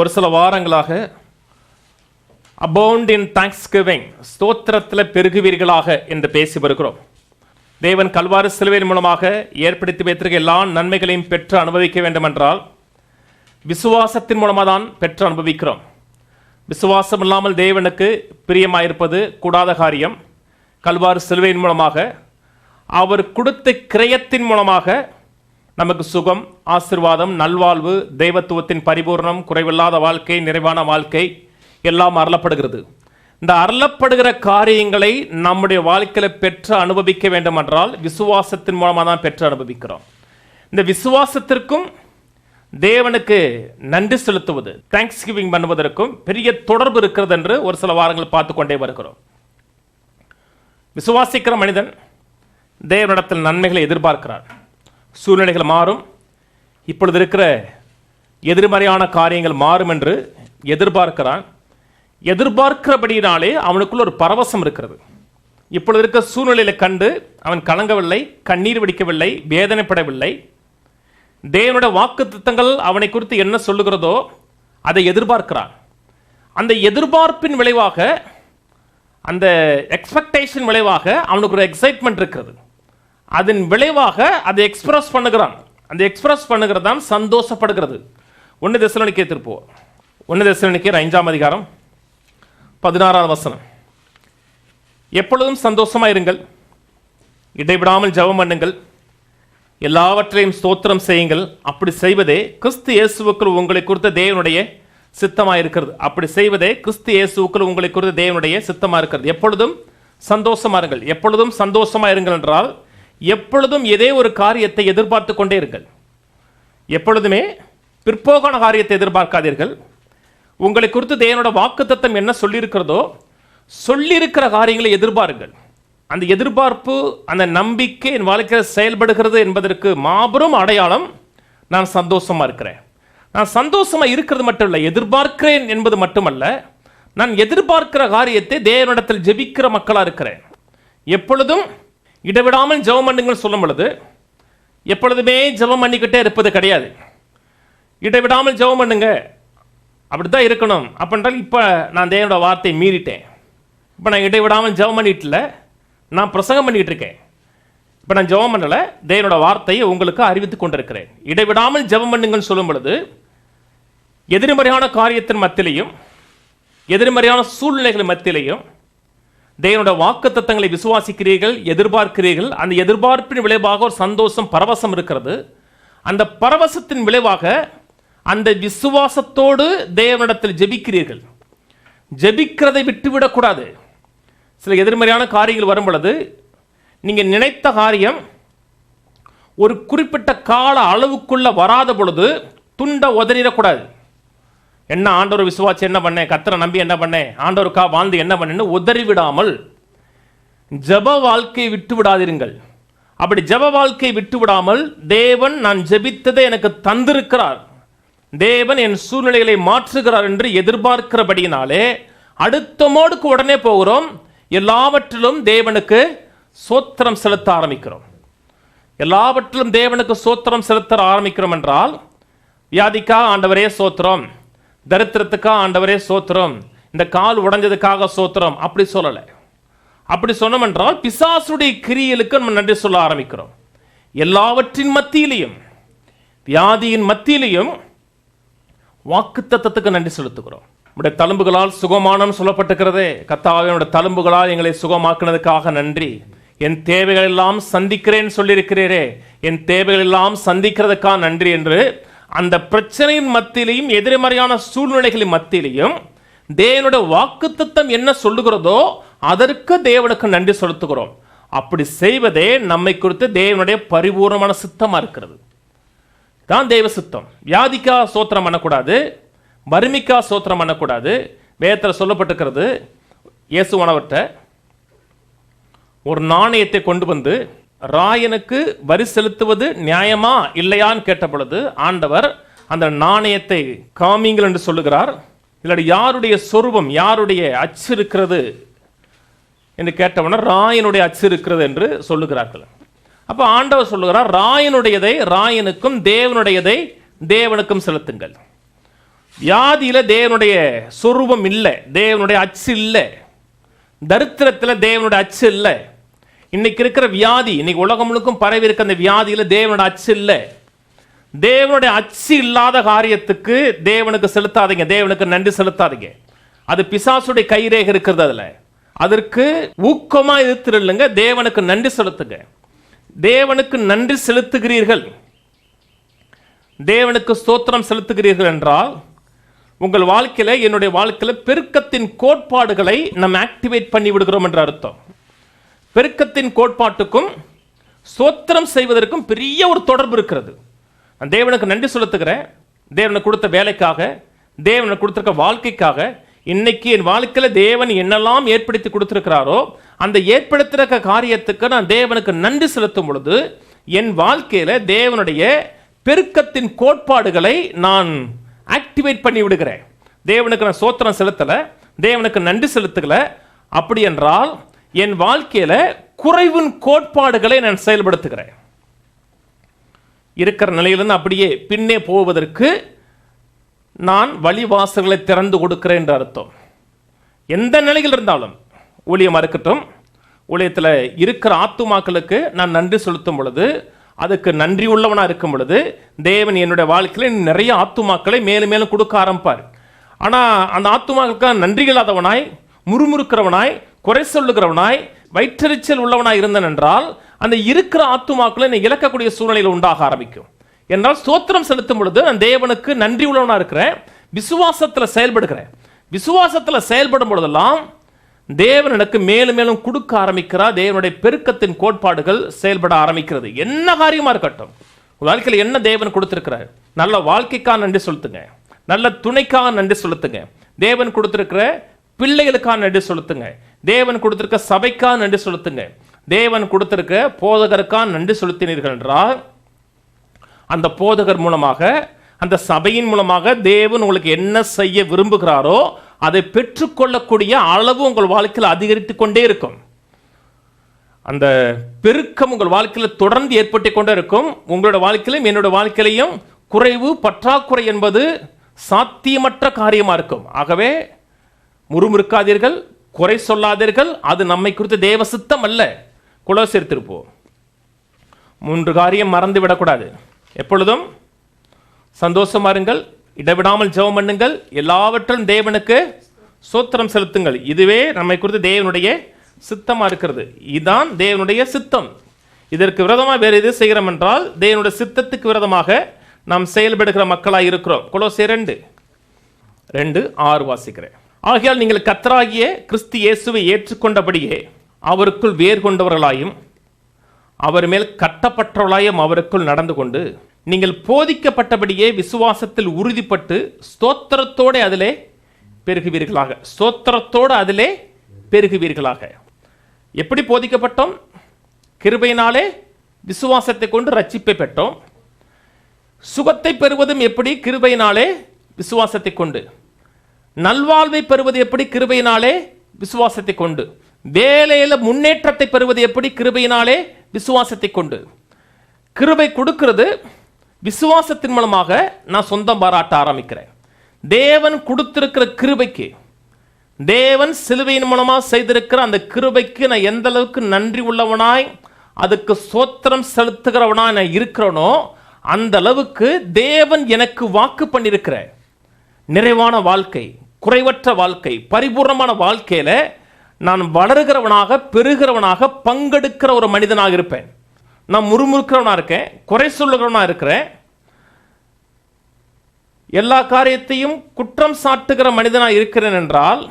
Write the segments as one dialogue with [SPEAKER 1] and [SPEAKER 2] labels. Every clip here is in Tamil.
[SPEAKER 1] ஒரு சில வாரங்களாக abound in thanksgiving, ஸ்தோத்திரத்தில் பெருகுவீர்களாக என்று பேசி வருகிறோம். தேவன் கல்வாரி சிலுவையின் மூலமாக ஏற்படுத்தி வைத்திருக்க எல்லா நன்மைகளையும் பெற்று அனுபவிக்க வேண்டும் என்றால் விசுவாசத்தின் மூலமாக தான் பெற்று அனுபவிக்கிறோம். விசுவாசம் இல்லாமல் தேவனுக்கு பிரியமாயிருப்பது கூடாத காரியம். கல்வாரி சிலுவையின் மூலமாக அவர் கொடுத்த கிரயத்தின் மூலமாக நமக்கு சுகம், ஆசீர்வாதம், நல்வாழ்வு, தெய்வத்துவத்தின் பரிபூர்ணம், குறைவில்லாத வாழ்க்கை, நிறைவான வாழ்க்கை எல்லாம் அருளப்படுகிறது. இந்த அருளப்படுகிற காரியங்களை நம்முடைய வாழ்க்கையில் பெற்று அனுபவிக்க வேண்டும் என்றால் விசுவாசத்தின் மூலமாக தான் பெற்று அனுபவிக்கிறோம். இந்த விசுவாசத்திற்கும் தேவனுக்கு நன்றி செலுத்துவது, தேங்க்ஸ் கிவிங் பண்ணுவதற்கும் பெரிய தொடர்பு இருக்கிறது என்று ஒரு சில வாரங்கள் பார்த்து கொண்டே வருகிறோம். விசுவாசிக்கிற மனிதன் தேவனிடத்தில் நன்மைகளை எதிர்பார்க்கிறார். சூழ்நிலைகள் மாறும், இப்பொழுது இருக்கிற எதிர்மறையான காரியங்கள் மாறும் என்று எதிர்பார்க்கிறான். எதிர்பார்க்கிறபடியினாலே அவனுக்குள்ள ஒரு பரவசம் இருக்கிறது. இப்பொழுது இருக்க சூழ்நிலையில கண்டு அவன் கலங்கவில்லை, கண்ணீர் வடிக்கவில்லை, வேதனைப்படவில்லை. தேவனுடைய வாக்குத்தத்தங்கள் அவனை குறித்து என்ன சொல்லுகிறதோ அதை எதிர்பார்க்கிறான். அந்த எதிர்பார்ப்பின் விளைவாக, அந்த எக்ஸ்பெக்டேஷன் விளைவாக அவனுக்கு ஒரு எக்ஸைட்மெண்ட் இருக்கிறது. அதன் விளைவாக அதை எக்ஸ்பிரஸ் பண்ணுகிறான். அந்த எக்ஸ்பிரஸ் பண்ணுகிறது தான் சந்தோஷப்படுகிறது. 1 தெசலோனிக்கேயர் திருப்போம். 1 தெசலோனிக்கேயர் 5ஆம் அதிகாரம் 16ஆம் வசனம். எப்பொழுதும் சந்தோஷமாயிருங்கள், இடைவிடாமல் ஜெபம் பண்ணுங்கள், எல்லாவற்றையும் ஸ்தோத்திரம் செய்யுங்கள். அப்படி செய்வதே கிறிஸ்து இயேசுவுக்குள் உங்களை குறித்த தேவனுடைய சித்தமாக இருக்கிறது. அப்படி செய்வதே கிறிஸ்து இயேசுவுக்குள் உங்களை குறித்த தேவனுடைய சித்தமாக இருக்கிறது. எப்பொழுதும் சந்தோஷமா இருங்கள். எப்பொழுதும் சந்தோஷமா இருங்கள் என்றால் எப்பொழுதும் ஏதே ஒரு காரியத்தை எதிர்பார்த்து கொண்டே இருங்கள். எப்பொழுதுமே பிற்போக்கான காரியத்தை எதிர்பார்க்காதீர்கள். உங்களை குறித்து தேவனோட வாக்குத்தத்தம் என்ன சொல்லியிருக்கிறதோ சொல்லியிருக்கிற காரியங்களை எதிர்பாருங்கள். அந்த எதிர்பார்ப்பு, அந்த நம்பிக்கை என் வாழ்க்கையில் செயல்படுகிறது என்பதற்கு மாபெரும் அடையாளம் நான் சந்தோஷமா இருக்கிறேன். நான் சந்தோஷமா இருக்கிறது மட்டும் இல்லை, எதிர்பார்க்கிறேன் என்பது மட்டுமல்ல, நான் எதிர்பார்க்கிற காரியத்தை தேவனிடத்தில் ஜெபிக்கிற மக்களாக இருக்கிறேன். எப்பொழுதும் இடைவிடாமல் ஜெபம் பண்ணுங்கள் சொல்லும் பொழுது எப்பொழுதுமே ஜெபம் பண்ணிக்கிட்டே இருப்பது கிடையாது. இடைவிடாமல் ஜெபம் பண்ணுங்க, அப்படித்தான் இருக்கணும். அப்படின்றால் இப்போ நான் தேவனோட வார்த்தையை மீறிட்டேன். இப்போ நான் இடைவிடாமல் ஜெபம் பண்ணிட்டுல, நான் பிரசங்கம் பண்ணிட்டு இருக்கேன். இப்போ நான் ஜெபம் பண்ணலை, தேவனோட வார்த்தையை உங்களுக்கு அறிவித்துக் கொண்டிருக்கிறேன். இடைவிடாமல் ஜெபம் பண்ணுங்கன்னு சொல்லும் பொழுது எதிர்மறையான காரியத்தின் மத்தியிலையும் எதிர்மறையான சூழ்நிலைகள் மத்தியிலையும் தேவனுடைய வாக்குத்தத்தங்களை விசுவாசிக்கிறீர்கள், எதிர்பார்க்கிறீர்கள். அந்த எதிர்பார்ப்பின் விளைவாக ஒரு சந்தோஷம், பரவசம் இருக்கிறது. அந்த பரவசத்தின் விளைவாக அந்த விசுவாசத்தோடு தேவனிடத்தில் ஜெபிக்கிறீர்கள். ஜெபிக்கிறதை விட்டுவிடக்கூடாது. சில எதிர்மறையான காரியங்கள் வரும் பொழுது நீங்கள் நினைத்த காரியம் ஒரு குறிப்பிட்ட கால அளவுக்குள்ள வராத பொழுது துண்ட உதறிடக்கூடாது. என்ன ஆண்டவர் விசுவாசி என்ன பண்ணேன், கர்த்தரை நம்பி என்ன பண்ணேன், ஆண்டவருக்கா வாழ்ந்து என்ன பண்ணேன்னு உதறி விடாமல் ஜெப வாழ்க்கையை விட்டு விடாதிருங்கள். அப்படி ஜெப வாழ்க்கையை விட்டு விடாமல், தேவன் நான் ஜெபித்ததை எனக்கு தந்திருக்கிறார், தேவன் என் சூழ்நிலைகளை மாற்றுகிறார் என்று எதிர்பார்க்கிறபடியினாலே அடுத்த மோடுக்கு உடனே போகிறோம். எல்லாவற்றிலும் தேவனுக்கு சோத்திரம் செலுத்த ஆரம்பிக்கிறோம். எல்லாவற்றிலும் தேவனுக்கு சோத்திரம் செலுத்த ஆரம்பிக்கிறோம் என்றால், வியாதிக்காக ஆண்டவரே சோத்திரம், தரித்திரத்துக்காக ஆண்டவரே சோத்திரம், இந்த கால் உடைஞ்சதுக்காக சோத்திரம், அப்படி சொல்லலை. அப்படி சொன்னோம் என்றால் பிசாசுடைய கிரியலுக்கு நம்ம நன்றி சொல்ல ஆரம்பிக்கிறோம். எல்லாவற்றின் மத்தியிலையும், வியாதியின் மத்தியிலையும் வாக்குத்தத்தத்துக்கு நன்றி செலுத்துகிறோம். நம்முடைய தழும்புகளால் சுகமானம் சொல்லப்பட்டிருக்கிறதே, கர்த்தாவே என்னுடைய தழும்புகளால் எங்களை சுகமாக்குனதுக்காக நன்றி. என் தேவைகள் எல்லாம் சந்திக்கிறேன் சொல்லியிருக்கிறீரே, என் தேவைகள் எல்லாம் சந்திக்கிறதுக்காக நன்றி என்று அந்த பிரச்சனையின் மத்தியிலையும் எதிர்மறையான சூழ்நிலைகளின் மத்தியிலையும் தேவனுடைய வாக்குத்தத்தம் என்ன சொல்லுகிறதோ அதற்கு தேவனுக்கு நன்றி செலுத்துகிறோம். அப்படி செய்வதே நம்மை குறித்து தேவனுடைய பரிபூர்ணமான சித்தமா இருக்கிறது. தான் தேவ சித்தம். வியாதிக்கா சோத்திரம் பண்ணக்கூடாது, வறுமைக்கா சோத்திரம் பண்ணக்கூடாது. வேதத்தில் சொல்லப்பட்டிருக்கிறது, இயேசுவானவர்கிட்ட ஒரு நாணயத்தை கொண்டு வந்து ராயனுக்கு வரி செலுத்துவது நியாயமா இல்லையான்னு கேட்ட பொழுது ஆண்டவர் அந்த நாணயத்தை காமிங்கள் என்று சொல்லுகிறார். இல்லாட்டி யாருடைய சொரூபம், யாருடைய அச்சு இருக்கிறது என்று கேட்டவன ராயனுடைய அச்சு இருக்கிறது என்று சொல்லுகிறார்கள். அப்போ ஆண்டவர் சொல்லுகிறார், ராயனுடையதை ராயனுக்கும் தேவனுடையதை தேவனுக்கும் செலுத்துங்கள். வியாதியில தேவனுடைய சொரூபம் இல்லை, தேவனுடைய அச்சு இல்லை. தரித்திரத்தில் தேவனுடைய அச்சு இல்லை. இன்னைக்கு இருக்கிற வியாதி, இன்னைக்கு உலகம் முழுக்கும் பரவி இருக்க அந்த வியாதியில தேவனுடைய அச்சு இல்லை. தேவனுடைய அச்சு இல்லாத காரியத்துக்கு தேவனுக்கு செலுத்தாதீங்க, தேவனுக்கு நன்றி செலுத்தாதீங்க. அது பிசாசுடைய கைரேக இருக்கிறது. அதுல அதற்கு ஊக்கமா எதிர்த்துருங்க, தேவனுக்கு நன்றி செலுத்துங்க. தேவனுக்கு நன்றி செலுத்துகிறீர்கள், தேவனுக்கு ஸ்தோத்திரம் செலுத்துகிறீர்கள் என்றால் உங்கள் வாழ்க்கையில, என்னுடைய வாழ்க்கையில பெருக்கத்தின் கோட்பாடுகளை நம்ம ஆக்டிவேட் பண்ணி விடுகிறோம் என்ற அர்த்தம். பெருக்கத்தின் கோட்பாட்டுக்கும் ஸ்தோத்திரம் செய்வதற்கும் பெரிய ஒரு தொடர்பு இருக்கிறது. நான் தேவனுக்கு நன்றி செலுத்துகிறேன், தேவனுக்கு கொடுத்த வேலைக்காக, தேவனுக்கு கொடுத்திருக்க வாழ்க்கைக்காக. இன்னைக்கு என் வாழ்க்கையில தேவன் என்னெல்லாம் ஏற்படுத்தி கொடுத்திருக்கிறாரோ அந்த ஏற்படுத்திருக்க காரியத்துக்கு நான் தேவனுக்கு நன்றி செலுத்தும் பொழுது என் வாழ்க்கையில தேவனுடைய பெருக்கத்தின் கோட்பாடுகளை நான் ஆக்டிவேட் பண்ணி விடுகிறேன். தேவனுக்கு நான் ஸ்தோத்திரம் செலுத்தல, தேவனுக்கு நன்றி செலுத்துகல. அப்படி என்றால் என் வாழ்க்கையில குறைவின் கோட்பாடுகளை நான் செயல்படுத்துகிறேன். இருக்கிற நிலையிலிருந்து அப்படியே பின்னே போவதற்கு நான் வழிவாசல்களை திறந்து கொடுக்கிறேன் என்ற அர்த்தம். எந்த நிலையில் இருந்தாலும், ஊழியமாக இருக்கட்டும், ஊழியத்தில் இருக்கிற ஆத்துமாக்களுக்கு நான் நன்றி செலுத்தும் பொழுது, அதுக்கு நன்றி உள்ளவனாக இருக்கும் பொழுது தேவன் என்னுடைய வாழ்க்கையில் நிறைய ஆத்துமாக்களை மேலும் மேலும் கொடுக்க ஆரம்பிப்பார். ஆனால் அந்த ஆத்துமாக்களுக்கு நன்றி இல்லாதவனாய், முறுமுறுக்கிறவனாய், குறை சொல்லுகிறவனாய், வயிற்றெரிச்சல் உள்ளவனாய் இருந்தன் என்றால் அந்த இருக்கிற ஆத்துமாக்களை நீ இழக்கக்கூடிய சூழ்நிலையில் உண்டாக ஆரம்பிக்கும். என்றால் ஸ்தோத்திரம் செலுத்தும் பொழுது நான் தேவனுக்கு நன்றி உள்ளவனா இருக்கிறேன், விசுவாசத்தில் செயல்படுகிறேன். விசுவாசத்தில் செயல்படும் பொழுதெல்லாம் தேவன் எனக்கு மேலும் மேலும் கொடுக்க ஆரம்பிக்கிறார். தேவனுடைய பெருக்கத்தின் கோட்பாடுகள் செயல்பட ஆரம்பிக்கிறது. என்ன காரியமா இருக்கட்டும், வாழ்க்கையில் என்ன தேவன் கொடுத்திருக்கிறார், நல்ல வாழ்க்கைக்காக நன்றி செலுத்துங்க, நல்ல துணைக்காக நன்றி செலுத்துங்க, தேவன் கொடுத்திருக்கிற பிள்ளைகளுக்காக நன்றி செலுத்துங்க, தேவன் கொடுத்திருக்க சபைக்காக நன்றி செலுத்துங்க, தேவன் கொடுத்திருக்க போதகருக்காக நன்றி செலுத்தினீர்கள் என்றால் அந்த போதகர் மூலமாக, அந்த சபையின் மூலமாக தேவன் உங்களுக்கு என்ன செய்ய விரும்புகிறாரோ அதை பெற்றுக்கொள்ளக்கூடிய அளவு உங்கள் வாழ்க்கையில் அதிகரித்து கொண்டே இருக்கும். அந்த பெருக்கம் உங்கள் வாழ்க்கையில் தொடர்ந்து ஏற்பட்டு கொண்டே இருக்கும். உங்களோட வாழ்க்கையிலும் என்னோட வாழ்க்கையிலையும் குறைவு, பற்றாக்குறை என்பது சாத்தியமற்ற காரியமா இருக்கும். ஆகவே முறுமுறுக்காதீர்கள், குறை சொல்லாதீர்கள். அது நம்மை குறித்த தேவ சித்தம் அல்ல. கொலோசியர் திருப்போம் 3 காரியம் மறந்து விடக்கூடாது. எப்பொழுதும் சந்தோஷமா இருங்கள், இடைவிடாமல் ஜெபம் பண்ணுங்கள், எல்லாவற்றிலும் தேவனுக்கு ஸ்தோத்திரம் செலுத்துங்கள். இதுவே நம்மை குறித்து தேவனுடைய சித்தமா இருக்கிறது. இதுதான் தேவனுடைய சித்தம். இதற்கு விரோதமாக வேறு எது செய்கிறோம் என்றால் தேவனுடைய சித்தத்துக்கு விரோதமாக நாம் செயல்படுகிற மக்களாக இருக்கிறோம். கொலோசியர் 2:6 வாசிக்கிறேன். ஆகையால் நீங்கள் கர்த்தராகிய கிறிஸ்து இயேசுவை ஏற்றுக்கொண்டபடியே அவருக்குள் வேர் கொண்டவர்களாயும் அவர் மேல் கட்டப்பட்டவர்களாயும் அவருக்குள் நடந்து கொண்டு நீங்கள் போதிக்கப்பட்டபடியே விசுவாசத்தில் உறுதிப்பட்டு ஸ்தோத்திரத்தோடு அதிலே பெருகுவீர்களாக. ஸ்தோத்திரத்தோடு அதிலே பெருகுவீர்களாக. எப்படி போதிக்கப்பட்டோம்? கிருபையினாலே விசுவாசத்தை கொண்டு ரட்சிப்பை பெற்றோம். சுகத்தை பெறுவதும் எப்படி? கிருபையினாலே விசுவாசத்தை கொண்டு. நல்வாழ்வை பெறுவது எப்படி? கிருபையினாலே விசுவாசத்தை கொண்டு. வேலையில முன்னேற்றத்தை பெறுவது எப்படி? கிருபையினாலே விசுவாசத்தை கொண்டு. கிருபை கொடுக்கிறது, விசுவாசத்தின் மூலமாக நான் சொந்தம் பாராட்ட ஆரம்பிக்கிறேன். தேவன் கொடுத்திருக்கிற கிருபைக்கு, தேவன் சிலுவையின் மூலமாக செய்திருக்கிற அந்த கிருபைக்கு நான் எந்த அளவுக்கு நன்றி உள்ளவனாய், அதுக்கு ஸ்தோத்திரம் செலுத்துகிறவனாய் நான் இருக்கிறனோ அந்த அளவுக்கு தேவன் எனக்கு வாக்கு பண்ணியிருக்கிற நிறைவான வாழ்க்கை, குறைவற்ற வாழ்க்கை, பரிபூர்ணமான வாழ்க்கையில நான் வளருகிறவனாக, பெறுகிறவனாக, பங்கெடுக்கிற ஒரு மனிதனாக இருப்பேன். நான் முறுமுறுக்கிறவனா இருக்கேன், குறை சொல்லுகிறவனா இருக்கிறேன், எல்லா காரியத்தையும் குற்றம் சாட்டுகிற மனிதனாக இருக்கிறேன் என்றால்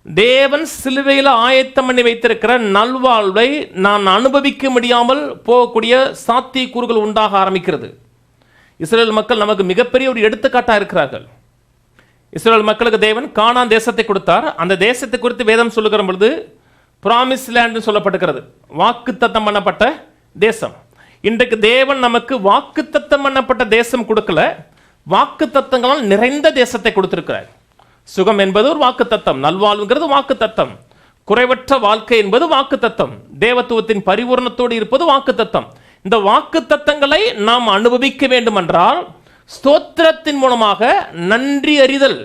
[SPEAKER 1] தேவன் சிலுவையில் ஆயத்தம் பண்ணி வைத்திருக்கிற நல்வாழ்வை நான் அனுபவிக்க முடியாமல் போகக்கூடிய சாத்தியக்கூறுகள் உண்டாக ஆரம்பிக்கிறது. இஸ்ரேல் மக்கள் நமக்கு மிகப்பெரிய ஒரு எடுத்துக்காட்டாக இருக்கிறார்கள். இஸ்ரேல் மக்களுக்கு தேவன் கானான் தேசத்தை கொடுத்தார். அந்த தேசத்தை குறித்து வேதம் சொல்லுகிற பொழுது பிராமிஸ் லேண்ட் சொல்லப்பட்டிருக்கிறது, வாக்குத்தத்தம் பண்ணப்பட்ட தேசம். இன்றைக்கு தேவன் நமக்கு வாக்குத்தத்தம் பண்ணப்பட்ட தேசம் கொடுக்கல, வாக்குத்தத்தங்களால் நிறைந்த தேசத்தை கொடுத்திருக்கிறார். சுகம் என்பது ஒரு வாக்குத்தத்தம், நல்வாழ்வுங்கிறது வாக்குத்தத்தம், குறைவற்ற வாழ்க்கை என்பது வாக்குத்தத்தம், தேவத்துவத்தின் பரிபூரணத்தோடு இருப்பது வாக்குத்தத்தம். இந்த வாக்குத்தத்தங்களை நாம் அனுபவிக்க வேண்டும் என்றால் ஸ்தோத்திரத்தின் மூலமாக நன்றி அறிதல்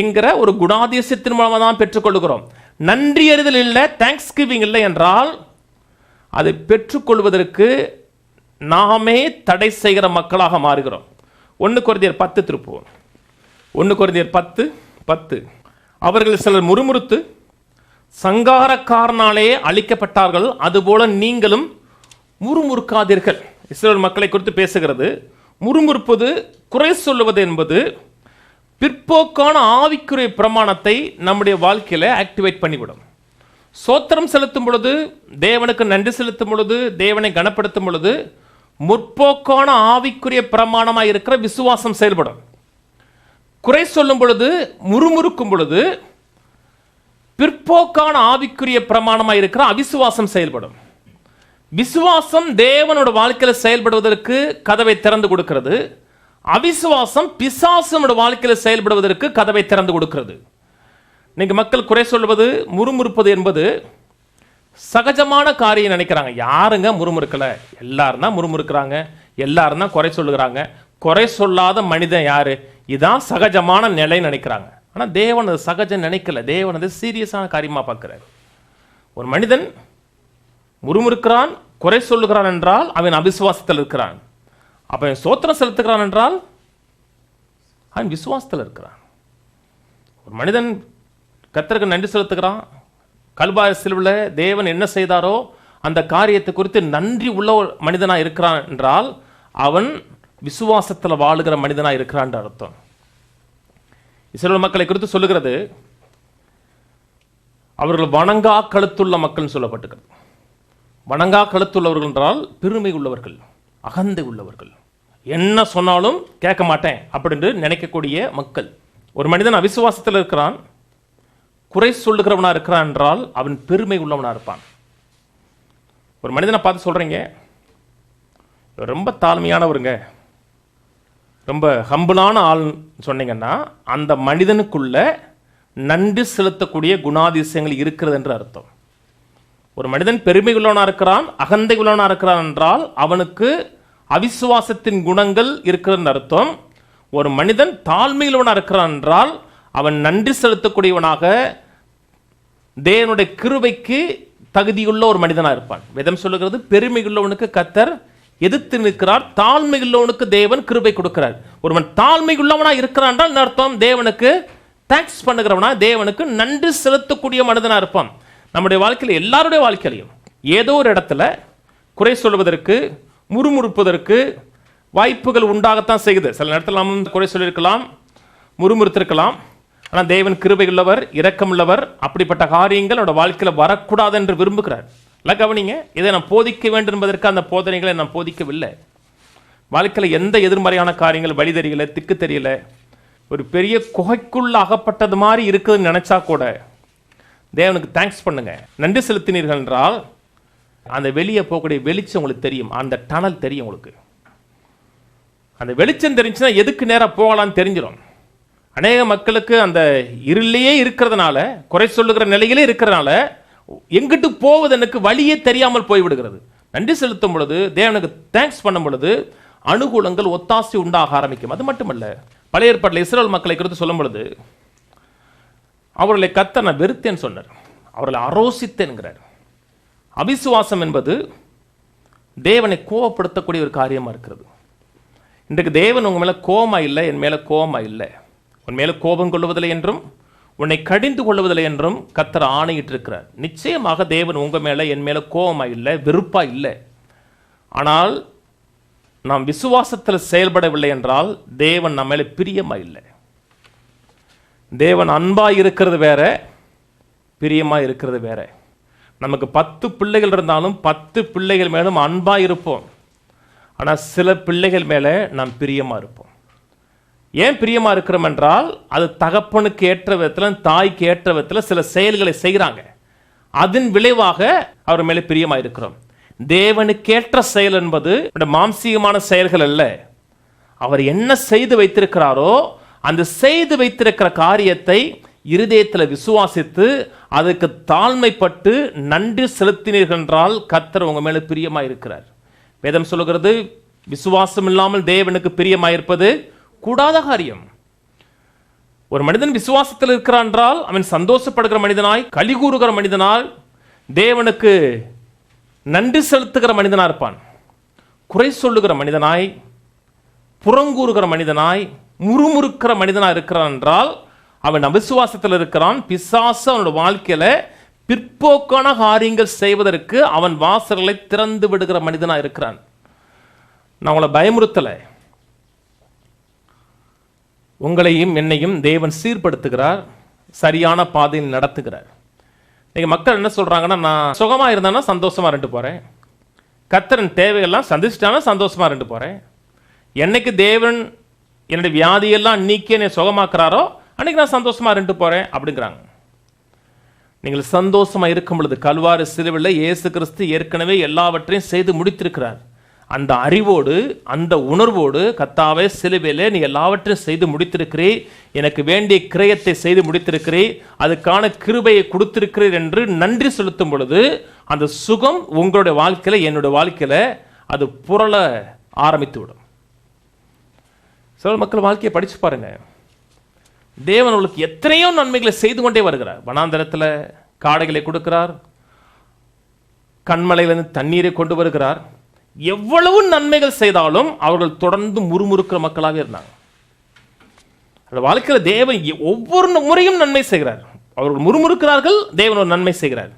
[SPEAKER 1] என்கிற ஒரு குணாதிசயத்தின் மூலமாக தான் பெற்றுக்கொள்கிறோம். நன்றி அறிதல் இல்லை, தேங்க்ஸ் கிவிங் இல்லை என்றால் அதை பெற்றுக்கொள்வதற்கு நாமே தடை செய்கிற மக்களாக மாறுகிறோம். 1 கொரிந்தியர் 10 திருப்புவோம். 1 கொரிந்தியர் 10:10. அவர்கள் சிலர் முறுமுறுத்து சங்காரக்காரனாலே அழிக்கப்பட்டார்கள், அதுபோல நீங்களும் முறுமுறுக்காதீர்கள். இஸ்ரவேல் மக்களை குறித்து பேசுகிறது. முறுமுறுப்பது, குறை சொல்லுவது என்பது பிற்போக்கான ஆவிக்குரிய பிரமாணத்தை நம்முடைய வாழ்க்கையில் ஆக்டிவேட் பண்ணிவிடும். சோத்திரம் செலுத்தும் பொழுது, தேவனுக்கு நன்றி செலுத்தும் பொழுது, தேவனை கனப்படுத்தும் பொழுது முற்போக்கான ஆவிக்குரிய பிரமாணமாக இருக்கிற விசுவாசம் செயல்படும். குறை சொல்லும் பொழுது, முறுமுறுக்கும் பொழுது பிற்போக்கான ஆவிக்குரிய பிரமாணமாக இருக்கிற அவிசுவாசம் செயல்படும். விசுவாசம் தேவனோட வாழ்க்கையில் செயல்படுவதற்கு கதவை திறந்து கொடுக்கிறது. அவிசுவாசம் பிசாசனோட வாழ்க்கையில் செயல்படுவதற்கு கதவை திறந்து கொடுக்கிறது. நீங்க மக்கள் குறை சொல்வது, முறுமுறுப்பது என்பது சகஜமான காரியம் நினைக்கிறாங்க. யாருங்க முறுமுறுக்கல? எல்லாரும் தான் முறுமுறுக்கிறாங்க, எல்லாரும் தான் குறை சொல்லுகிறாங்க. குறை சொல்லாத மனிதன் யாரு? இதான் சகஜமான நிலை நினைக்கிறாங்க. ஆனால் தேவன் அது சகஜம் நினைக்கல. தேவன் அது சீரியஸான காரியமாக பார்க்கிறார். ஒரு மனிதன் முறுமுறுக்கிறான், குறை சொல்லுகிறான் என்றால் அவன் அவிசுவாசத்தில் இருக்கிறான். அப்ப சோத்திரம் செலுத்துகிறான் என்றால் அவன் விசுவாசத்தில் இருக்கிறான். ஒரு மனிதன் கர்த்தருக்கு நன்றி செலுத்துகிறான், கல்வாரி சிலுவையில் தேவன் என்ன செய்தாரோ அந்த காரியத்தை குறித்து நன்றி உள்ள மனிதனாக இருக்கிறான் என்றால் அவன் விசுவாசத்தில் வாழுகிற மனிதனாக இருக்கிறான் அர்த்தம். இஸ்ரவேல் மக்களை குறித்து சொல்லுகிறது, அவர்கள் வணங்கா கழுத்துள்ள மக்கள் சொல்லப்பட்டிருக்கிறது. வணங்கா கழுத்துள்ளவர்கள் என்றால் பெருமை உள்ளவர்கள், அகந்தை உள்ளவர்கள், என்ன சொன்னாலும் கேட்க மாட்டேன் அப்படின்னு நினைக்கக்கூடிய மக்கள். ஒரு மனிதன் அவிசுவாசத்தில் இருக்கிறான், குறை சொல்லுகிறவனா இருக்கிறான் என்றால் அவன் பெருமை உள்ளவனா இருப்பான். ஒரு மனிதனை பார்த்து சொல்றீங்க, ரொம்ப தாழ்மையானவருங்க, ரொம்ப ஹம்பிளான ஆள் சொன்னீங்கன்னா அந்த மனிதனுக்குள்ள நன்றி செலுத்தக்கூடிய குணாதிசயங்கள் இருக்கிறது என்று அர்த்தம். ஒரு மனிதன் பெருமை உள்ளவனா இருக்கிறான், அகந்தை உள்ளவனா இருக்கிறான் என்றால் அவனுக்கு அவிசுவாசத்தின் குணங்கள் இருக்கிறது அர்த்தம். ஒரு மனிதன் தாழ்மையுள்ளவனா இருக்கிறான் என்றால் அவன் நன்றி செலுத்தக்கூடியவனாக தேவனுடைய கிருபைக்கு தகுதியுள்ள ஒரு மனிதனாக இருப்பான். வேதம் சொல்லுகிறது, பெருமை உள்ளவனுக்கு கர்த்தர் எதிர்த்து நிற்கிறார், தாழ்மை உள்ளவனுக்கு தேவன் கிருபை கொடுக்கிறார். ஒருவன் தாழ்மை உள்ளவனா இருக்கிறான் என்றால் அர்த்தம் தேவனுக்கு தேங்க்ஸ் பண்ணுகிறவனா, தேவனுக்கு நன்றி செலுத்தக்கூடிய மனிதனாக இருப்பான். நம்முடைய வாழ்க்கையில், எல்லாருடைய வாழ்க்கையிலையும் ஏதோ ஒரு இடத்துல குறை சொல்வதற்கு, முறுமுறுப்பதற்கு வாய்ப்புகள் உண்டாகத்தான் செய்யுது. சில நேரத்தில் நாம் குறை சொல்லியிருக்கலாம், முறுமுறுத்திருக்கலாம். ஆனால் தேவன் கிருபை உள்ளவர், இரக்கம் உள்ளவர். அப்படிப்பட்ட காரியங்கள் அவருடைய வாழ்க்கையில் வரக்கூடாது என்று விரும்புகிறார். இல்லை கவனிங்க, இதை நான் போதிக்க வேண்டும் என்பதற்கு அந்த போதனைகளை நான் போதிக்கவில்லை. வாழ்க்கையில் எந்த எதிர்மறையான காரியங்கள், வழி தெரியல, திக்கு தெரியல, ஒரு பெரிய குகைக்குள்ள அகப்பட்டது மாதிரி இருக்குதுன்னு நினைச்சா கூட தேவனுக்கு தேங்க்ஸ் பண்ணுங்க. நன்றி செலுத்தினீர்கள் என்றால் அந்த வெளியே போகக்கூடிய வெளிச்சம் உங்களுக்கு தெரியும், அந்த டனல் தெரியும் உங்களுக்கு. அந்த வெளிச்சம் தெரிஞ்சுன்னா எதுக்கு நேராக போகலான்னு தெரிஞ்சிடும். அநேக மக்களுக்கு அந்த இருளிலேயே இருக்கிறதுனால, குறை சொல்லுகிற நிலையிலே இருக்கிறதுனால எங்கிட்டு போவது எனக்கு வழியே தெரியாமல் போய்விடுகிறது. நன்றி செலுத்தும் பொழுது, தேவனுக்கு தேங்க்ஸ் பண்ணும் பொழுது அனுகூலங்கள், ஒத்தாசை உண்டாக ஆரம்பிக்கும். அது மட்டுமல்ல, பழைய ஏற்பாட்டில் இஸ்ரவேல் மக்களை குறித்து சொல்லும் பொழுது அவர்களை கர்த்தர் நான் வெறுத்தேன்னு சொன்னார், அவர்களை அரோசித்தேன்கிறார். அவிசுவாசம் என்பது தேவனை கோபப்படுத்தக்கூடிய ஒரு காரியமாக இருக்கிறது. இன்றைக்கு தேவன் உங்க மேலே கோபமா இல்லை, என் மேலே கோபமா இல்லை, உன் மேலே கோபம் கொள்வதில்லை என்றும் உன்னை கடிந்து கொள்வதில்லை என்றும் கர்த்தர் ஆணையிட்டு இருக்கிறார். நிச்சயமாக தேவன் உங்க மேலே, என் மேலே கோபமா இல்லை, வெறுப்பா இல்லை. ஆனால் நாம் விசுவாசத்தில் செயல்படவில்லை என்றால் தேவன் நம்ம மேலே பிரியமா இல்லை. தேவன் அன்பாக இருக்கிறது வேற, பிரியமாக இருக்கிறது வேற. நமக்கு 10 பிள்ளைகள் இருந்தாலும் 10 பிள்ளைகள் மேலும் அன்பாக இருப்போம். ஆனால் சில பிள்ளைகள் மேலே நாம் பிரியமாக இருப்போம். ஏன் பிரியமாக இருக்கிறோம் என்றால் அது தகப்பனுக்கு ஏற்ற விதத்தில், தாய்க்கு ஏற்ற விதத்தில் சில செயல்களை செய்கிறாங்க. அதன் விளைவாக அவர் மேலே பிரியமாக இருக்கிறோம். தேவனுக்கேற்ற செயல் என்பது மாம்சீகமான செயல்கள் அல்ல. அவர் என்ன செய்து வைத்திருக்கிறாரோ அந்த செய்து வைத்திருக்கிற காரியத்தை இருதயத்தில் விசுவாசித்து அதுக்கு தாழ்மைப்பட்டு நன்றி செலுத்தினீர்கள் என்றால் கர்த்தர் உங்க மேல பிரியமாய் இருக்கிறார். வேதம் சொல்லுகிறது, விசுவாசம் இல்லாமல் தேவனுக்கு பிரியமாயிருப்பது கூடாத காரியம். ஒரு மனிதன் விசுவாசத்தில் இருக்கிறான் என்றால் அவன் சந்தோஷப்படுகிற மனிதனாய், களி கூறுகிற மனிதனால், தேவனுக்கு நன்றி செலுத்துகிற மனிதனா இருப்பான். குறை சொல்லுகிற மனிதனாய், புறங்கூறுகிற மனிதனாய், முறுமுறுக்கிற மனிதனாய் இருக்கிறான் என்றால் அவன் அவிசுவாசத்தில் இருக்கிறான். பிசாசு அவனோட வாழ்க்கையில பிற்போக்கான காரியங்கள் செய்வதற்கு அவன் வாசல்களை திறந்து விடுகிற மனிதனாக இருக்கிறான். நான் உங்களை பயமுறுத்தலை. உங்களையும் என்னையும் தேவன் சீர்படுத்துகிறார், சரியான பாதையில் நடத்துகிறார். நீங்கள் மக்கள் என்ன சொல்கிறாங்கன்னா, நான் சுகமாக இருந்தானா சந்தோஷமாக இருந்து போகிறேன், கர்த்தரின் தேவையெல்லாம் சந்திச்சிட்டானா சந்தோஷமாக இருந்து போகிறேன், என்னைக்கு தேவன் என்னுடைய வியாதியெல்லாம் நீக்கி என்னை சுகமாக்குறாரோ அன்னைக்கு நான் சந்தோஷமாக இருந்து போகிறேன் அப்படிங்கிறாங்க. நீங்கள் சந்தோஷமாக இருக்கும் பொழுது கல்வாரி சிலுவையில் இயேசு கிறிஸ்து ஏற்கனவே எல்லாவற்றையும் செய்து முடித்திருக்கிறார். அந்த அறிவோடு, அந்த உணர்வோடு, கர்த்தாவே சிலுவையிலே நீ எல்லாவற்றையும் செய்து முடித்திருக்கிறீ, எனக்கு வேண்டிய கிரயத்தை செய்து முடித்திருக்கிறீ, அதுக்கான கிருபையை கொடுத்திருக்கிறீர் என்று நன்றி செலுத்தும் பொழுது அந்த சுகம் உங்களுடைய வாழ்க்கையில், என்னுடைய வாழ்க்கையில் அது புரள ஆரம்பித்து விடும். சில மக்கள் வாழ்க்கையை படித்து பாருங்க. தேவன் அவர்களுக்கு எத்தனையோ நன்மைகளை செய்து கொண்டே வருகிறார். வனாந்தரத்தில் காடைகளை கொடுக்கிறார், கண்மலையிலிருந்து தண்ணீரை கொண்டு வருகிறார். எவ்வளவு நன்மைகள் செய்தாலும் அவர்கள் தொடர்ந்து முறுமுறுக்கிற மக்களாக இருந்தாங்க. அந்த வாழ்க்கையில் தேவன் ஒவ்வொரு முறையும் நன்மை செய்கிறார். அவர்கள் முறுமுறுக்கிறார்கள், தேவன் ஒரு நன்மை செய்கிறார்.